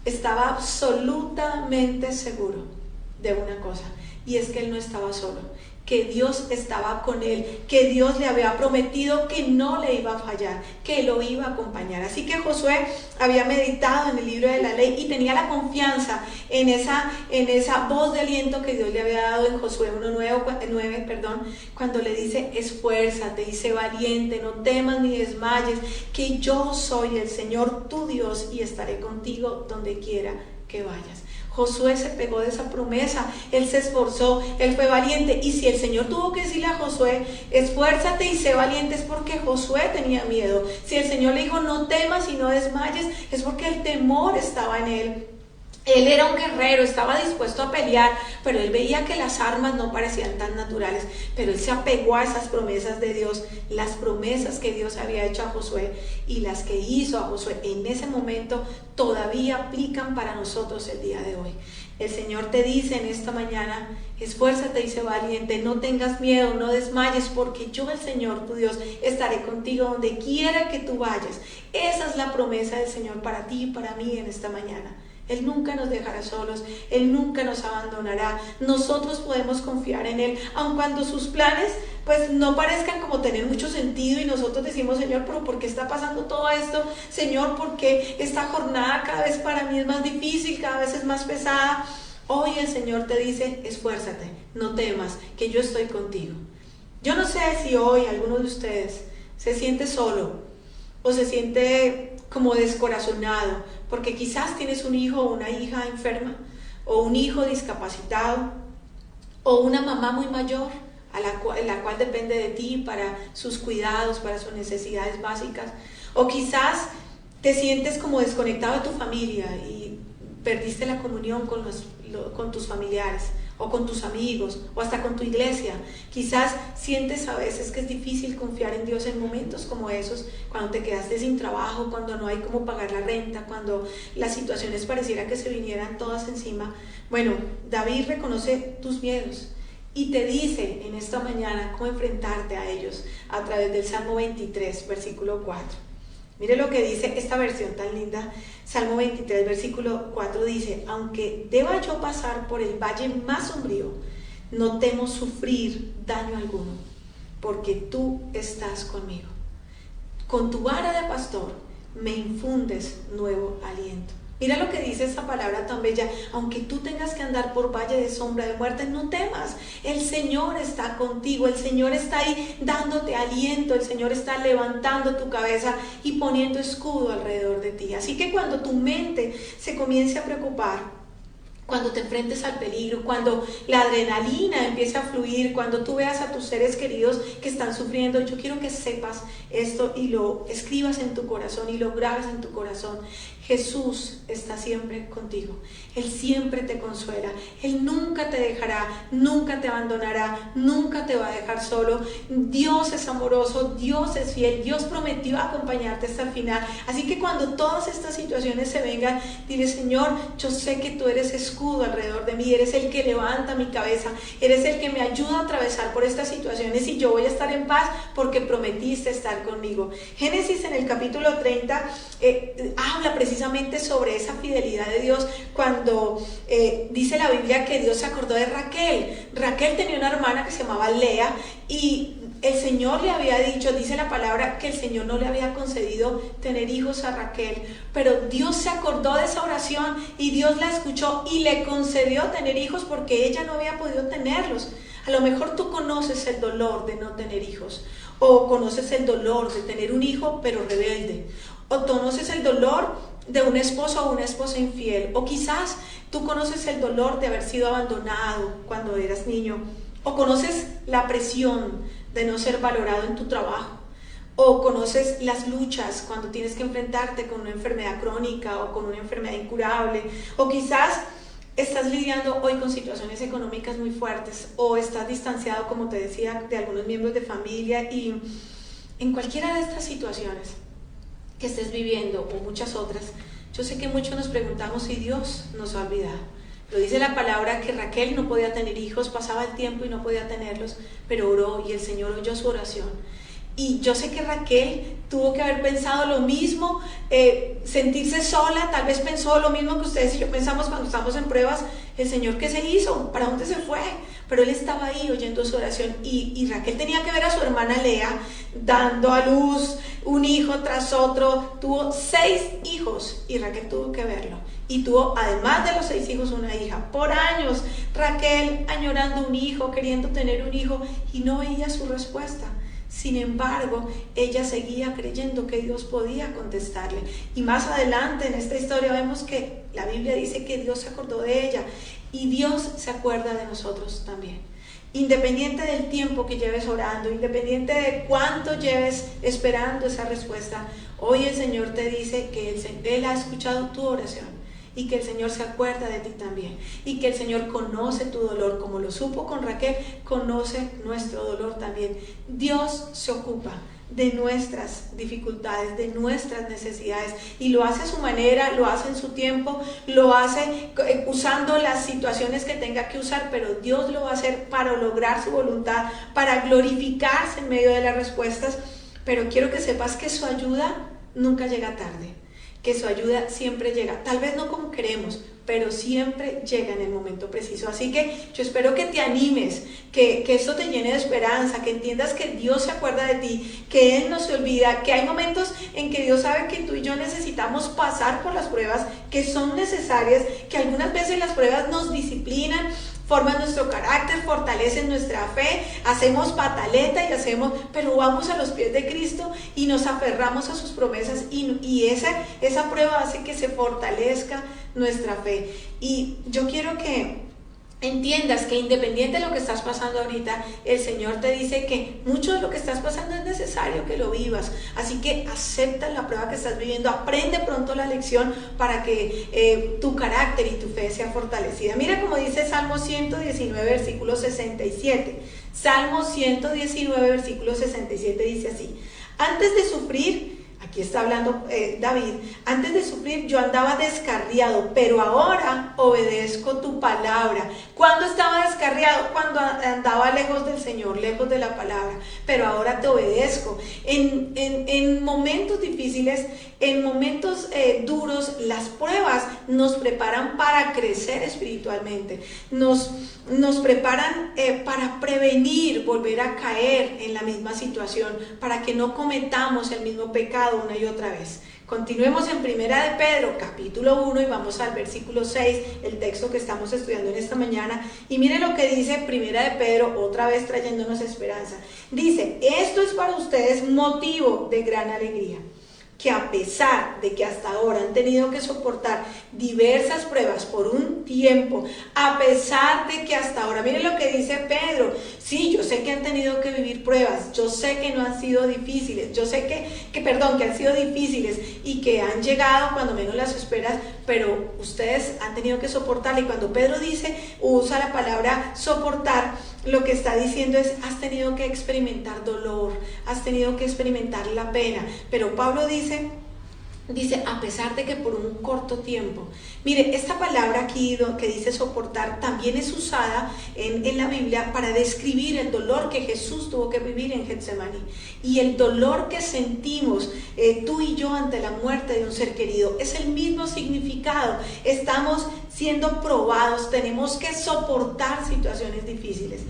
estaba absolutamente seguro de una cosa, y es que él no estaba solo. que Dios estaba con él, que Dios le había prometido que no le iba a fallar, que lo iba a acompañar. Así que Josué había meditado en el libro de la ley y tenía la confianza en esa voz de aliento que Dios le había dado en Josué 1:9, cuando le dice: esfuérzate y sé valiente, no temas ni desmayes, que yo soy el Señor tu Dios y estaré contigo donde quiera que vayas. Josué se pegó de esa promesa, él se esforzó, él fue valiente. Y si el Señor tuvo que decirle a Josué: esfuérzate y sé valiente, es porque Josué tenía miedo. Si el Señor le dijo: no temas y no desmayes, es porque el temor estaba en él. Él era un guerrero, estaba dispuesto a pelear, pero él veía que las armas no parecían tan naturales. Pero él se apegó a esas promesas de Dios, las promesas que Dios había hecho a Josué y las que hizo a Josué en ese momento todavía aplican para nosotros el día de hoy. El Señor te dice en esta mañana: esfuérzate y sé valiente, no tengas miedo, no desmayes, porque yo, el Señor tu Dios, estaré contigo donde quiera que tú vayas. Esa es la promesa del Señor para ti y para mí en esta mañana. Él nunca nos dejará solos, Él nunca nos abandonará. Nosotros podemos confiar en Él, aun cuando sus planes pues no parezcan como tener mucho sentido y nosotros decimos: Señor, pero ¿por qué está pasando todo esto? Señor, ¿por qué esta jornada cada vez para mí es más difícil, cada vez es más pesada? Hoy el Señor te dice: esfuérzate, no temas, que yo estoy contigo. Yo no sé si hoy alguno de ustedes se siente solo o se siente como descorazonado, porque quizás tienes un hijo o una hija enferma, o un hijo discapacitado, o una mamá muy mayor la cual depende de ti para sus cuidados, para sus necesidades básicas, o quizás te sientes como desconectado de tu familia y perdiste la comunión con tus familiares, o con tus amigos, o hasta con tu iglesia. Quizás sientes a veces que es difícil confiar en Dios en momentos como esos, cuando te quedaste sin trabajo, cuando no hay cómo pagar la renta, cuando las situaciones pareciera que se vinieran todas encima. Bueno, David reconoce tus miedos y te dice en esta mañana cómo enfrentarte a ellos a través del Salmo 23, versículo 4. Mire lo que dice esta versión tan linda. Salmo 23, versículo 4 dice: aunque deba yo pasar por el valle más sombrío, no temo sufrir daño alguno, porque tú estás conmigo. Con tu vara de pastor me infundes nuevo aliento. Mira lo que dice esa palabra tan bella: aunque tú tengas que andar por valle de sombra de muerte, no temas. El Señor está contigo, el Señor está ahí dándote aliento, el Señor está levantando tu cabeza y poniendo escudo alrededor de ti. Así que cuando tu mente se comience a preocupar, cuando te enfrentes al peligro, cuando la adrenalina empiece a fluir, cuando tú veas a tus seres queridos que están sufriendo, yo quiero que sepas esto y lo escribas en tu corazón y lo grabes en tu corazón. Jesús está siempre contigo. Él siempre te consuela. Él nunca te dejará, nunca te abandonará, nunca te va a dejar solo. Dios es amoroso, Dios es fiel, Dios prometió acompañarte hasta el final. Así que cuando todas estas situaciones se vengan, dile: Señor, yo sé que tú eres escudo alrededor de mí, eres el que levanta mi cabeza, eres el que me ayuda a atravesar por estas situaciones y yo voy a estar en paz porque prometiste estar conmigo. Génesis en el capítulo 30 habla precisamente sobre esa fidelidad de Dios cuando dice la Biblia que Dios se acordó de Raquel. Raquel tenía una hermana que se llamaba Lea y el Señor le había dicho, dice la palabra, que el Señor no le había concedido tener hijos a Raquel, pero Dios se acordó de esa oración y Dios la escuchó y le concedió tener hijos porque ella no había podido tenerlos. A lo mejor tú conoces el dolor de no tener hijos, o conoces el dolor de tener un hijo pero rebelde, o conoces el dolor de un esposo o una esposa infiel, o quizás tú conoces el dolor de haber sido abandonado cuando eras niño, o conoces la presión de no ser valorado en tu trabajo, o conoces las luchas cuando tienes que enfrentarte con una enfermedad crónica o con una enfermedad incurable, o quizás estás lidiando hoy con situaciones económicas muy fuertes, o estás distanciado, como te decía, de algunos miembros de familia. Y en cualquiera de estas situaciones que estés viviendo o muchas otras, yo sé que muchos nos preguntamos si Dios nos ha olvidado. Lo dice la palabra que Raquel no podía tener hijos, pasaba el tiempo y no podía tenerlos, pero oró y el Señor oyó su oración. Y yo sé que Raquel tuvo que haber pensado lo mismo, sentirse sola, tal vez pensó lo mismo que ustedes y yo pensamos cuando estamos en pruebas. El Señor, ¿qué se hizo? ¿Para dónde se fue? Pero Él estaba ahí oyendo su oración, y Raquel tenía que ver a su hermana Lea dando a luz un hijo tras otro. Tuvo 6 hijos y Raquel tuvo que verlo, y tuvo, además de los 6 hijos, una hija. Por años Raquel añorando un hijo, queriendo tener un hijo, y no veía su respuesta. Sin embargo, ella seguía creyendo que Dios podía contestarle. Y más adelante en esta historia vemos que la Biblia dice que Dios se acordó de ella, y Dios se acuerda de nosotros también. Independiente del tiempo que lleves orando, independiente de cuánto lleves esperando esa respuesta, hoy el Señor te dice que Él ha escuchado tu oración, y que el Señor se acuerda de ti también, y que el Señor conoce tu dolor, como lo supo con Raquel, conoce nuestro dolor también. Dios se ocupa de nuestras dificultades, de nuestras necesidades, y lo hace a su manera, lo hace en su tiempo, lo hace usando las situaciones que tenga que usar, pero Dios lo va a hacer para lograr su voluntad, para glorificarse en medio de las respuestas. Pero quiero que sepas que su ayuda nunca llega tarde, que su ayuda siempre llega, tal vez no como queremos, pero siempre llega en el momento preciso. Así que yo espero que te animes, que esto te llene de esperanza, que entiendas que Dios se acuerda de ti, que Él no se olvida, que hay momentos en que Dios sabe que tú y yo necesitamos pasar por las pruebas que son necesarias, que algunas veces las pruebas nos disciplinan, forman nuestro carácter, fortalecen nuestra fe, hacemos pataleta pero vamos a los pies de Cristo y nos aferramos a sus promesas, y esa prueba hace que se fortalezca nuestra fe. Y yo quiero que entiendas que independiente de lo que estás pasando ahorita, el Señor te dice que mucho de lo que estás pasando es necesario que lo vivas. Así que acepta la prueba que estás viviendo, aprende pronto la lección para que tu carácter y tu fe sea fortalecida. Mira como dice Salmo 119, versículo 67. Salmo 119, versículo 67 dice así: antes de sufrir, aquí está hablando David, antes de sufrir yo andaba descarriado, pero ahora obedezco tu palabra. ¿Cuándo estaba descarriado? Cuando andaba lejos del Señor, lejos de la palabra, pero ahora te obedezco. En momentos difíciles, en momentos duros, las pruebas nos preparan para crecer espiritualmente, nos preparan para prevenir volver a caer en la misma situación, para que no cometamos el mismo pecado una y otra vez. Continuemos en Primera de Pedro, capítulo 1, y vamos al versículo 6, el texto que estamos estudiando en esta mañana. Y mire lo que dice Primera de Pedro, otra vez trayéndonos esperanza. Dice: esto es para ustedes motivo de gran alegría, que a pesar de que hasta ahora han tenido que soportar diversas pruebas por un tiempo, a pesar de que hasta ahora, miren lo que dice Pedro: sí, yo sé que han tenido que vivir pruebas, yo sé que no han sido difíciles, yo sé que han sido difíciles y que han llegado cuando menos las esperas, pero ustedes han tenido que soportarla. Y cuando Pedro usa la palabra soportar, lo que está diciendo es: has tenido que experimentar dolor, has tenido que experimentar la pena. Pero Pablo dice a pesar de que por un corto tiempo. Mire, esta palabra aquí que dice soportar también es usada en la Biblia para describir el dolor que Jesús tuvo que vivir en Getsemaní, y el dolor que sentimos tú y yo ante la muerte de un ser querido. Es el mismo significado. Estamos siendo probados, tenemos que soportar situaciones difíciles.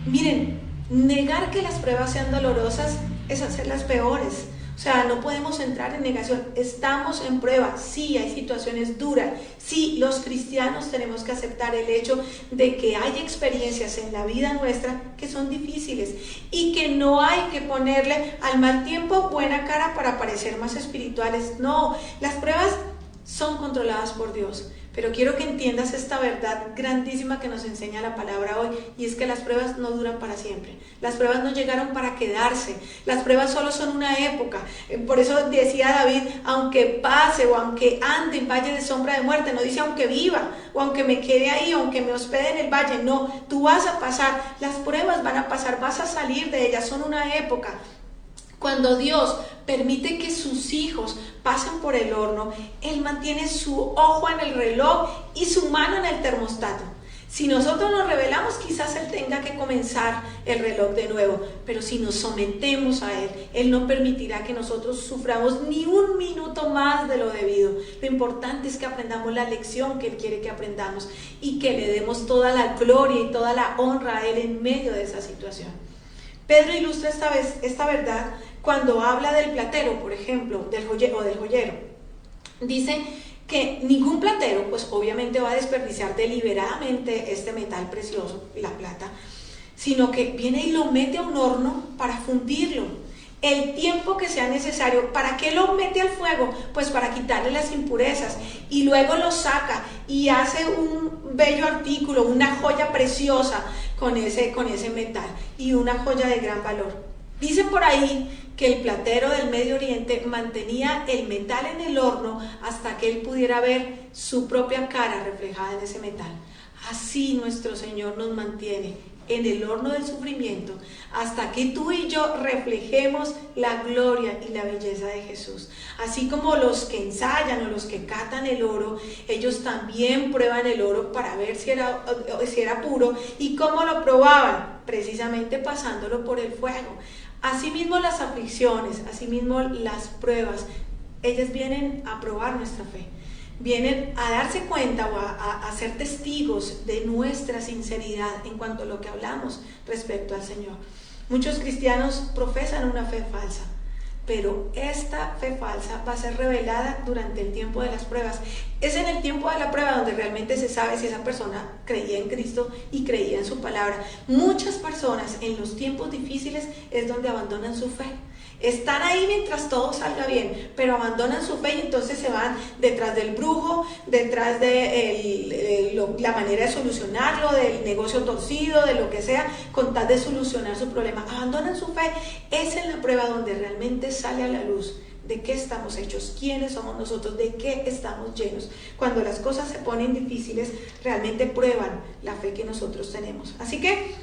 Miren, negar que las pruebas sean dolorosas es hacerlas peores. O sea, no podemos entrar en negación. Estamos en prueba, sí, hay situaciones duras, sí, los cristianos tenemos que aceptar el hecho de que hay experiencias en la vida nuestra que son difíciles, y que no hay que ponerle al mal tiempo buena cara para parecer más espirituales. No, las pruebas son controladas por Dios. Pero quiero que entiendas esta verdad grandísima que nos enseña la palabra hoy, y es que las pruebas no duran para siempre. Las pruebas no llegaron para quedarse. Las pruebas solo son una época. Por eso decía David: aunque pase o aunque ande en valle de sombra de muerte, no dice aunque viva o aunque me quede ahí, aunque me hospede en el valle. No, tú vas a pasar, las pruebas van a pasar, vas a salir de ellas, son una época. Cuando Dios permite que sus hijos pasen por el horno, Él mantiene su ojo en el reloj y su mano en el termostato. Si nosotros nos rebelamos, quizás Él tenga que comenzar el reloj de nuevo, pero si nos sometemos a Él, Él no permitirá que nosotros suframos ni un minuto más de lo debido. Lo importante es que aprendamos la lección que Él quiere que aprendamos y que le demos toda la gloria y toda la honra a Él en medio de esa situación. Pedro ilustra esta verdad cuando habla del platero, por ejemplo, del joyero. Dice que ningún platero, pues obviamente va a desperdiciar deliberadamente este metal precioso, la plata, sino que viene y lo mete a un horno para fundirlo. El tiempo que sea necesario. ¿Para qué lo mete al fuego? Pues para quitarle las impurezas, y luego lo saca y hace un bello artículo, una joya preciosa con ese metal, y una joya de gran valor. Dice por ahí que el platero del Medio Oriente mantenía el metal en el horno hasta que él pudiera ver su propia cara reflejada en ese metal. Así nuestro Señor nos mantiene en el horno del sufrimiento hasta que tú y yo reflejemos la gloria y la belleza de Jesús. Así como los que ensayan o los que catan el oro, ellos también prueban el oro para ver si era puro. ¿Y cómo lo probaban? Precisamente pasándolo por el fuego. Asimismo las aflicciones, asimismo las pruebas, ellas vienen a probar nuestra fe, vienen a darse cuenta o a ser testigos de nuestra sinceridad en cuanto a lo que hablamos respecto al Señor. Muchos cristianos profesan una fe falsa, pero esta fe falsa va a ser revelada durante el tiempo de las pruebas. Es en el tiempo de la prueba donde realmente se sabe si esa persona creía en Cristo y creía en su palabra. Muchas personas en los tiempos difíciles es donde abandonan su fe. Están ahí mientras todo salga bien, pero abandonan su fe y entonces se van detrás del brujo, detrás de la manera de solucionarlo, del negocio torcido, de lo que sea, con tal de solucionar su problema. Abandonan su fe. Es en la prueba donde realmente sale a la luz de qué estamos hechos, quiénes somos nosotros, de qué estamos llenos. Cuando las cosas se ponen difíciles, realmente prueban la fe que nosotros tenemos. Así que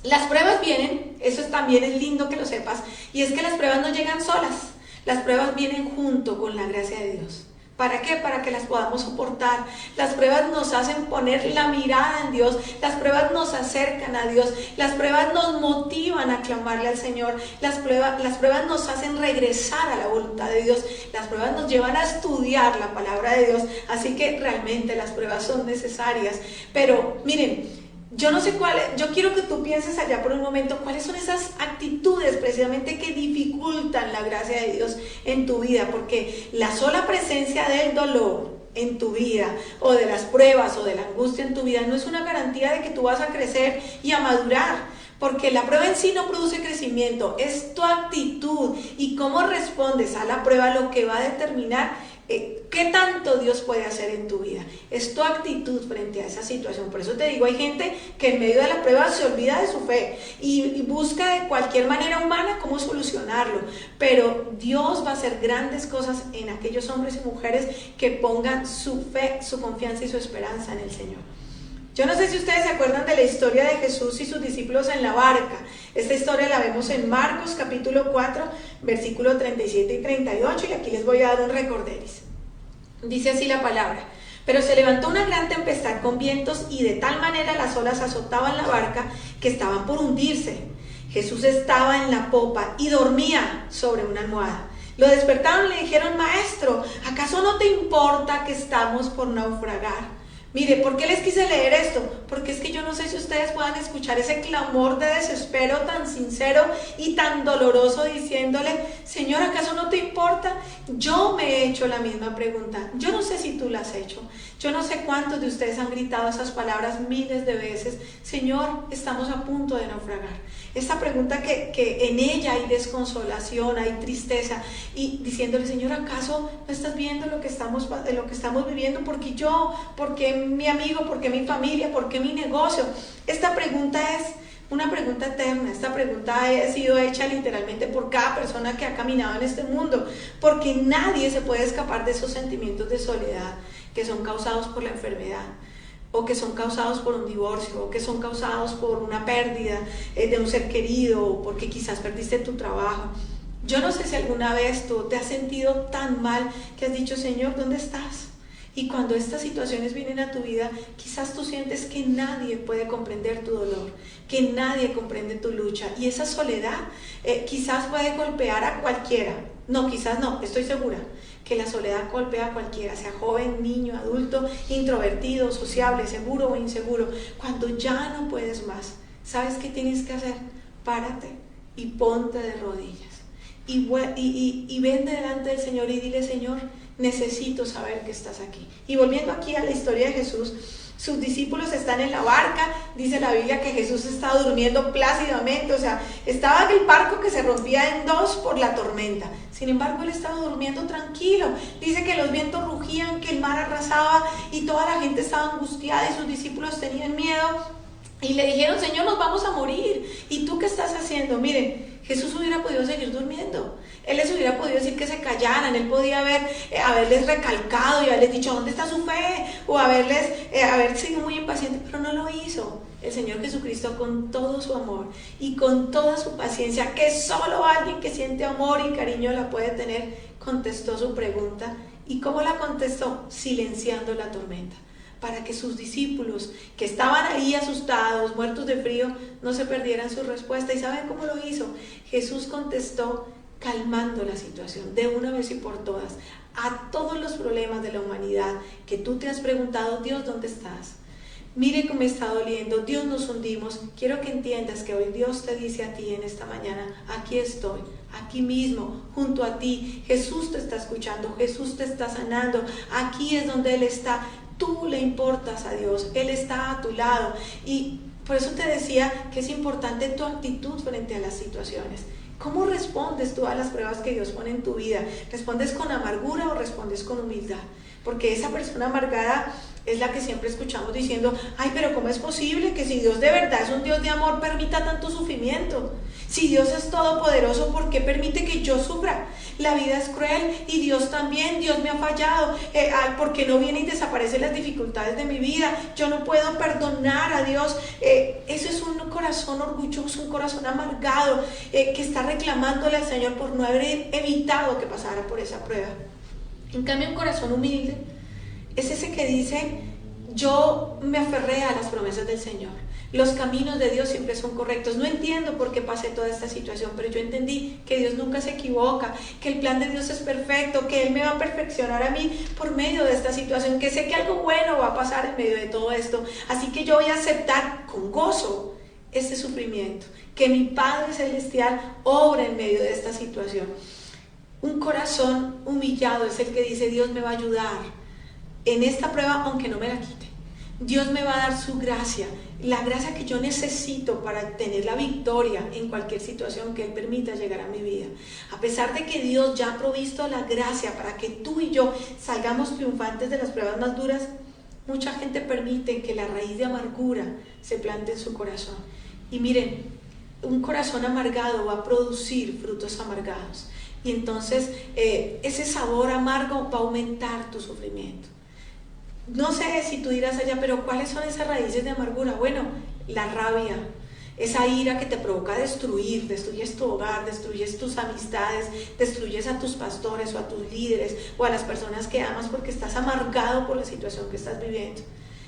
las pruebas vienen, eso también es lindo que lo sepas, y es que las pruebas no llegan solas, las pruebas vienen junto con la gracia de Dios. ¿Para qué? Para que las podamos soportar. Las pruebas nos hacen poner la mirada en Dios, las pruebas nos acercan a Dios, las pruebas nos motivan a clamarle al Señor, las pruebas nos hacen regresar a la voluntad de Dios, las pruebas nos llevan a estudiar la palabra de Dios, así que realmente las pruebas son necesarias. Pero miren, yo no sé yo quiero que tú pienses allá por un momento cuáles son esas actitudes precisamente que dificultan la gracia de Dios en tu vida, porque la sola presencia del dolor en tu vida, o de las pruebas, o de la angustia en tu vida, no es una garantía de que tú vas a crecer y a madurar, porque la prueba en sí no produce crecimiento, es tu actitud y cómo respondes a la prueba lo que va a determinar qué tanto Dios puede hacer en tu vida. Es tu actitud frente a esa situación. Por eso te digo, hay gente que en medio de la prueba se olvida de su fe y busca de cualquier manera humana cómo solucionarlo, pero Dios va a hacer grandes cosas en aquellos hombres y mujeres que pongan su fe, su confianza y su esperanza en el Señor. Yo no sé si ustedes se acuerdan de la historia de Jesús y sus discípulos en la barca. Esta historia la vemos en Marcos capítulo 4, versículos 37 y 38, y aquí les voy a dar un recorderis. Dice así la palabra: pero se levantó una gran tempestad con vientos y de tal manera las olas azotaban la barca que estaban por hundirse. Jesús estaba en la popa y dormía sobre una almohada. Lo despertaron y le dijeron: Maestro, ¿acaso no te importa que estamos por naufragar? Mire, ¿por qué les quise leer esto? Porque es que yo no sé si ustedes puedan escuchar ese clamor de desespero tan sincero y tan doloroso, diciéndole: Señor, ¿acaso no te importa? Yo me he hecho la misma pregunta. Yo no sé si tú la has hecho. Yo no sé cuántos de ustedes han gritado esas palabras miles de veces: Señor, estamos a punto de naufragar. Esta pregunta que en ella hay desconsolación, hay tristeza, y diciéndole: Señor, ¿acaso no estás viendo lo que estamos viviendo? ¿Por qué yo? ¿Por qué mi amigo? ¿Por qué mi familia? ¿Por qué mi negocio? Esta pregunta es una pregunta eterna. Esta pregunta ha sido hecha literalmente por cada persona que ha caminado en este mundo, porque nadie se puede escapar de esos sentimientos de soledad que son causados por la enfermedad, o que son causados por un divorcio, o que son causados por una pérdida de un ser querido, o porque quizás perdiste tu trabajo. Yo no sé si alguna vez tú te has sentido tan mal que has dicho: Señor, ¿dónde estás? Y cuando estas situaciones vienen a tu vida, quizás tú sientes que nadie puede comprender tu dolor, que nadie comprende tu lucha. Y esa soledad quizás puede golpear a cualquiera. No, quizás no, estoy segura que la soledad golpea a cualquiera, sea joven, niño, adulto, introvertido, sociable, seguro o inseguro. Cuando ya no puedes más, ¿sabes qué tienes que hacer? Párate y ponte de rodillas. Y ven delante del Señor y dile: Señor, necesito saber que estás aquí. Y volviendo aquí a la historia de Jesús, sus discípulos están en la barca. Dice la Biblia que Jesús estaba durmiendo plácidamente, o sea, estaba en el barco que se rompía en dos por la tormenta. Sin embargo, él estaba durmiendo tranquilo. Dice que los vientos rugían, que el mar arrasaba y toda la gente estaba angustiada y sus discípulos tenían miedo y le dijeron: Señor, nos vamos a morir. ¿Y tú qué estás haciendo? Miren, Jesús hubiera podido seguir durmiendo. Él les hubiera podido decir que se callaran. Él podía haberles recalcado y haberles dicho: ¿dónde está su fe? O haber sido muy impaciente, pero no lo hizo. El Señor Jesucristo, con todo su amor y con toda su paciencia, que solo alguien que siente amor y cariño la puede tener, contestó su pregunta. ¿Y cómo la contestó? Silenciando la tormenta, para que sus discípulos, que estaban ahí asustados, muertos de frío, no se perdieran su respuesta. ¿Y saben cómo lo hizo? Jesús contestó calmando la situación de una vez y por todas a todos los problemas de la humanidad que tú te has preguntado: Dios, ¿dónde estás? Mire cómo me está doliendo, Dios, nos hundimos. Quiero que entiendas que hoy Dios te dice a ti en esta mañana: aquí estoy, aquí mismo, junto a ti. Jesús te está escuchando, Jesús te está sanando. Aquí es donde Él está. Tú le importas a Dios, Él está a tu lado. Y por eso te decía que es importante tu actitud frente a las situaciones. ¿Cómo respondes tú a las pruebas que Dios pone en tu vida? ¿Respondes con amargura o respondes con humildad? Porque esa persona amargada es la que siempre escuchamos diciendo: ay, pero ¿cómo es posible que si Dios de verdad es un Dios de amor permita tanto sufrimiento? Si Dios es todopoderoso, ¿por qué permite que yo sufra? La vida es cruel y Dios también. Dios me ha fallado. ¿Por qué no viene y desaparecen las dificultades de mi vida? Yo no puedo perdonar a Dios. Eso es un corazón orgulloso, un corazón amargado, que está reclamándole al Señor por no haber evitado que pasara por esa prueba. En cambio, un corazón humilde es ese que dice: yo me aferré a las promesas del Señor. Los caminos de Dios siempre son correctos. No entiendo por qué pasé toda esta situación, pero yo entendí que Dios nunca se equivoca, que el plan de Dios es perfecto, que Él me va a perfeccionar a mí por medio de esta situación, que sé que algo bueno va a pasar en medio de todo esto. Así que yo voy a aceptar con gozo este sufrimiento, que mi Padre Celestial obra en medio de esta situación. Un corazón humillado es el que dice: Dios me va a ayudar en esta prueba aunque no me la quite. Dios me va a dar su gracia, la gracia que yo necesito para tener la victoria en cualquier situación que Él permita llegar a mi vida. A pesar de que Dios ya ha provisto la gracia para que tú y yo salgamos triunfantes de las pruebas más duras, mucha gente permite que la raíz de amargura se plante en su corazón. Y miren, un corazón amargado va a producir frutos amargados. Y entonces ese sabor amargo va a aumentar tu sufrimiento. No sé si tú dirás allá, pero ¿cuáles son esas raíces de amargura? Bueno, la rabia, esa ira que te provoca destruir, destruyes tu hogar, destruyes tus amistades, destruyes a tus pastores o a tus líderes o a las personas que amas porque estás amargado por la situación que estás viviendo.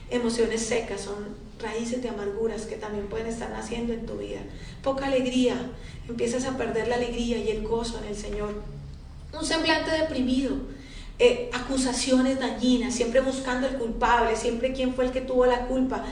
Emociones secas son raíces de amarguras que también pueden estar naciendo en tu vida. Poca alegría, empiezas a perder la alegría y el gozo en el Señor. Un semblante deprimido. Acusaciones dañinas, siempre buscando el culpable, siempre quién fue el que tuvo la culpa,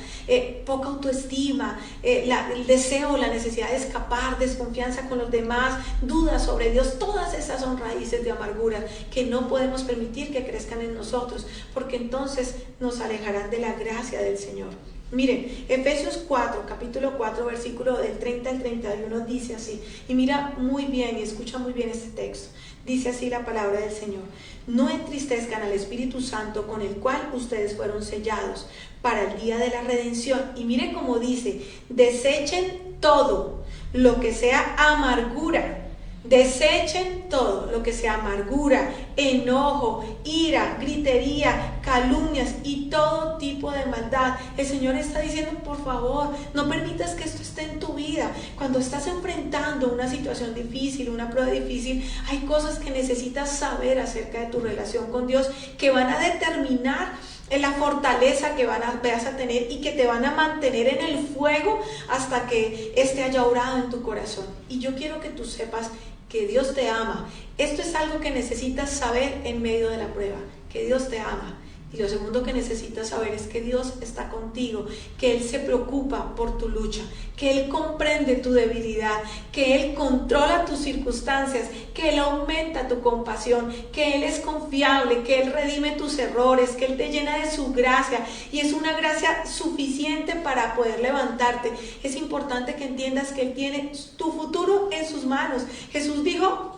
poca autoestima, el deseo, la necesidad de escapar, desconfianza con los demás, dudas sobre Dios. Todas esas son raíces de amargura que no podemos permitir que crezcan en nosotros, porque entonces nos alejarán de la gracia del Señor. Miren, Efesios 4, capítulo 4, versículo del 30 al 31 dice así, y mira muy bien y escucha muy bien este texto. Dice así la palabra del Señor: no entristezcan al Espíritu Santo, con el cual ustedes fueron sellados para el día de la redención. Y mire cómo dice: desechen todo lo que sea amargura, Desechen todo lo que sea amargura, enojo, ira, gritería, calumnias y todo tipo de maldad. El Señor está diciendo, por favor, no permitas que esto esté en tu vida. Cuando estás enfrentando una situación difícil, una prueba difícil, hay cosas que necesitas saber acerca de tu relación con Dios que van a determinar la fortaleza que vas a tener y que te van a mantener en el fuego hasta que éste haya orado en tu corazón. Y yo quiero que tú sepas que Dios te ama. Esto es algo que necesitas saber en medio de la prueba, que Dios te ama. Y lo segundo que necesitas saber es que Dios está contigo, que Él se preocupa por tu lucha, que Él comprende tu debilidad, que Él controla tus circunstancias, que Él aumenta tu compasión, que Él es confiable, que Él redime tus errores, que Él te llena de su gracia y es una gracia suficiente para poder levantarte. Es importante que entiendas que Él tiene tu futuro en sus manos. Jesús dijo,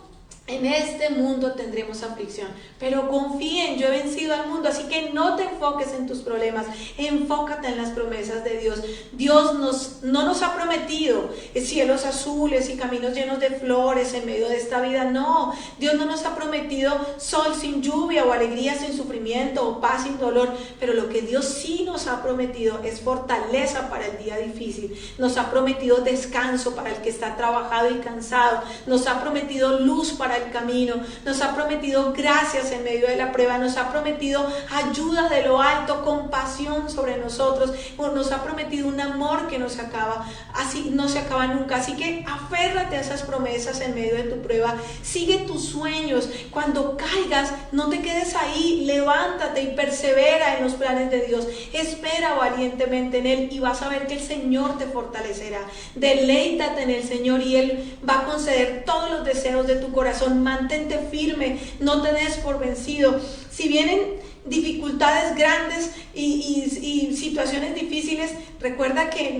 en este mundo tendremos aflicción, pero confíen, yo he vencido al mundo, así que no te enfoques en tus problemas, enfócate en las promesas de Dios. Dios no nos ha prometido cielos azules y caminos llenos de flores en medio de esta vida, no. Dios no nos ha prometido sol sin lluvia o alegría sin sufrimiento o paz sin dolor, pero lo que Dios sí nos ha prometido es fortaleza para el día difícil, nos ha prometido descanso para el que está trabajado y cansado, nos ha prometido luz para el camino, nos ha prometido gracias en medio de la prueba, nos ha prometido ayuda de lo alto, compasión sobre nosotros, nos ha prometido un amor que no se acaba, así no se acaba nunca. Así que aférrate a esas promesas en medio de tu prueba, sigue tus sueños. Cuando caigas, no te quedes ahí, levántate y persevera en los planes de Dios, espera valientemente en Él y vas a ver que el Señor te fortalecerá. Deleítate en el Señor y Él va a conceder todos los deseos de tu corazón. Mantente firme, no te des por vencido. Si vienen dificultades grandes y situaciones difíciles, recuerda que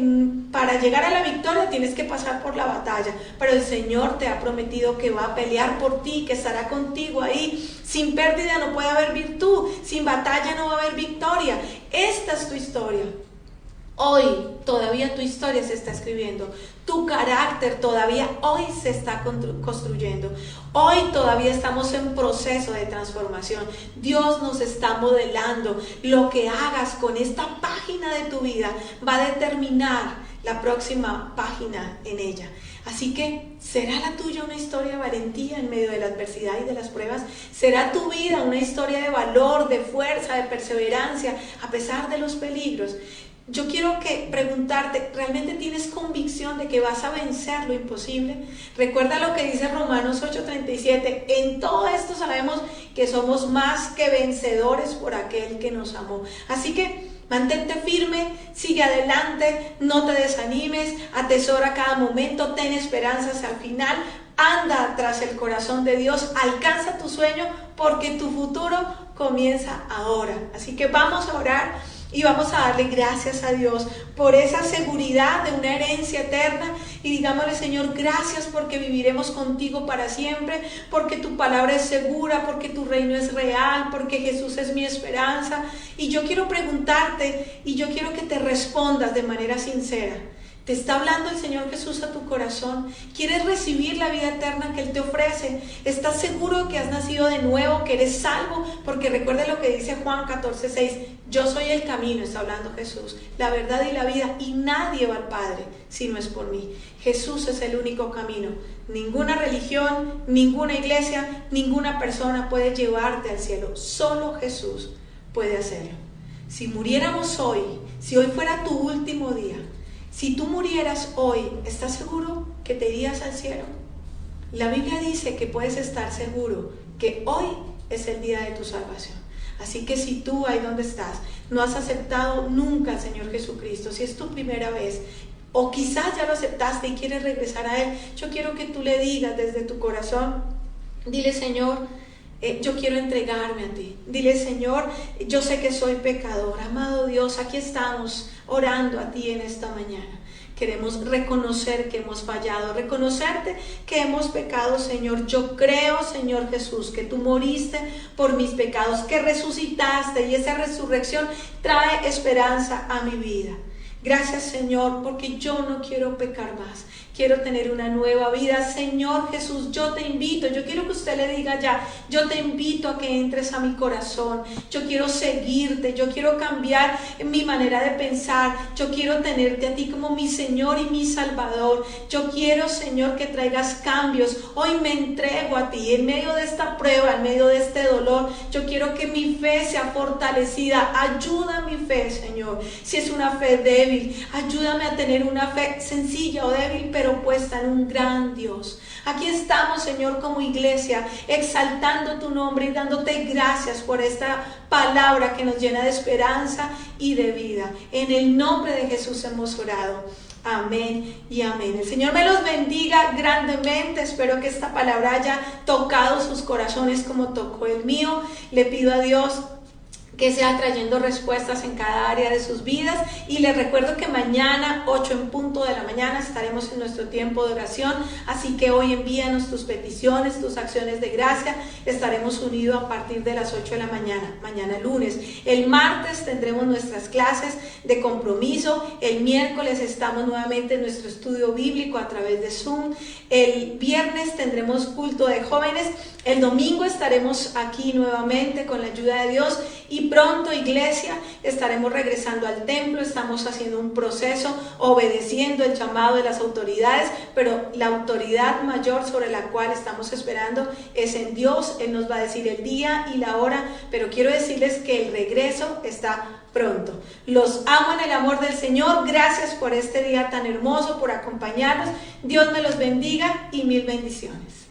para llegar a la victoria tienes que pasar por la batalla, pero el Señor te ha prometido que va a pelear por ti, que estará contigo ahí. Sin pérdida no puede haber virtud, sin batalla no va a haber victoria. Esta es tu historia. Hoy todavía tu historia se está escribiendo, tu carácter todavía hoy se está construyendo, hoy todavía estamos en proceso de transformación. Dios nos está modelando. Lo que hagas con esta página de tu vida va a determinar la próxima página en ella. Así que, ¿será la tuya una historia de valentía en medio de la adversidad y de las pruebas? ¿Será tu vida una historia de valor, de fuerza, de perseverancia a pesar de los peligros? Yo quiero preguntarte, ¿realmente tienes convicción de que vas a vencer lo imposible? Recuerda lo que dice Romanos 8:37, en todo esto sabemos que somos más que vencedores por aquel que nos amó. Así que mantente firme, sigue adelante, no te desanimes, atesora cada momento, ten esperanzas al final, anda tras el corazón de Dios, alcanza tu sueño porque tu futuro comienza ahora. Así que vamos a orar. Y vamos a darle gracias a Dios por esa seguridad de una herencia eterna. Y digámosle, Señor, gracias porque viviremos contigo para siempre, porque tu palabra es segura, porque tu reino es real, porque Jesús es mi esperanza. Y yo quiero preguntarte y yo quiero que te respondas de manera sincera. ¿Te está hablando el Señor Jesús a tu corazón? ¿Quieres recibir la vida eterna que Él te ofrece? ¿Estás seguro que has nacido de nuevo, que eres salvo? Porque recuerda lo que dice Juan 14:6. Yo soy el camino, está hablando Jesús, la verdad y la vida, y nadie va al Padre si no es por mí. Jesús es el único camino. Ninguna religión, ninguna iglesia, ninguna persona puede llevarte al cielo. Solo Jesús puede hacerlo. Si muriéramos hoy, si hoy fuera tu último día, si tú murieras hoy, ¿estás seguro que te irías al cielo? La Biblia dice que puedes estar seguro que hoy es el día de tu salvación. Así que si tú ahí donde estás no has aceptado nunca al Señor Jesucristo, si es tu primera vez o quizás ya lo aceptaste y quieres regresar a Él, yo quiero que tú le digas desde tu corazón, dile, Señor, yo quiero entregarme a ti. Dile, Señor, yo sé que soy pecador. Amado Dios, aquí estamos orando a ti en esta mañana. Queremos reconocer que hemos fallado, reconocerte que hemos pecado, Señor. Yo creo, Señor Jesús, que tú moriste por mis pecados, que resucitaste y esa resurrección trae esperanza a mi vida. Gracias, Señor, porque yo no quiero pecar más. quiero tener una nueva vida. Señor Jesús, yo te invito, yo quiero que usted le diga ya, yo te invito a que entres a mi corazón, yo quiero seguirte, yo quiero cambiar mi manera de pensar, yo quiero tenerte a ti como mi Señor y mi Salvador. Yo quiero, Señor, que traigas cambios. Hoy me entrego a ti en medio de esta prueba, en medio de este dolor. Yo quiero que mi fe sea fortalecida. Ayuda mi fe, Señor. Si es una fe débil, ayúdame a tener una fe sencilla o débil, pero puesta en un gran Dios. Aquí estamos, Señor, como iglesia, exaltando tu nombre y dándote gracias por esta palabra que nos llena de esperanza y de vida. En el nombre de Jesús hemos orado. Amén y amén. El Señor me los bendiga grandemente. Espero que esta palabra haya tocado sus corazones como tocó el mío. Le pido a Dios que sea trayendo respuestas en cada área de sus vidas, y les recuerdo que mañana 8 en punto de la mañana estaremos en nuestro tiempo de oración, así que hoy envíanos tus peticiones, tus acciones de gracia. Estaremos unidos a partir de las 8 de la mañana lunes. El martes tendremos nuestras clases de compromiso. El miércoles estamos nuevamente en nuestro estudio bíblico a través de Zoom. El viernes tendremos culto de jóvenes. El domingo estaremos aquí nuevamente con la ayuda de Dios, y pronto, iglesia, estaremos regresando al templo. Estamos haciendo un proceso, obedeciendo el llamado de las autoridades, pero la autoridad mayor sobre la cual estamos esperando es en Dios. Él nos va a decir el día y la hora, pero quiero decirles que el regreso está pronto. Los amo en el amor del Señor. Gracias por este día tan hermoso, por acompañarnos. Dios me los bendiga y mil bendiciones.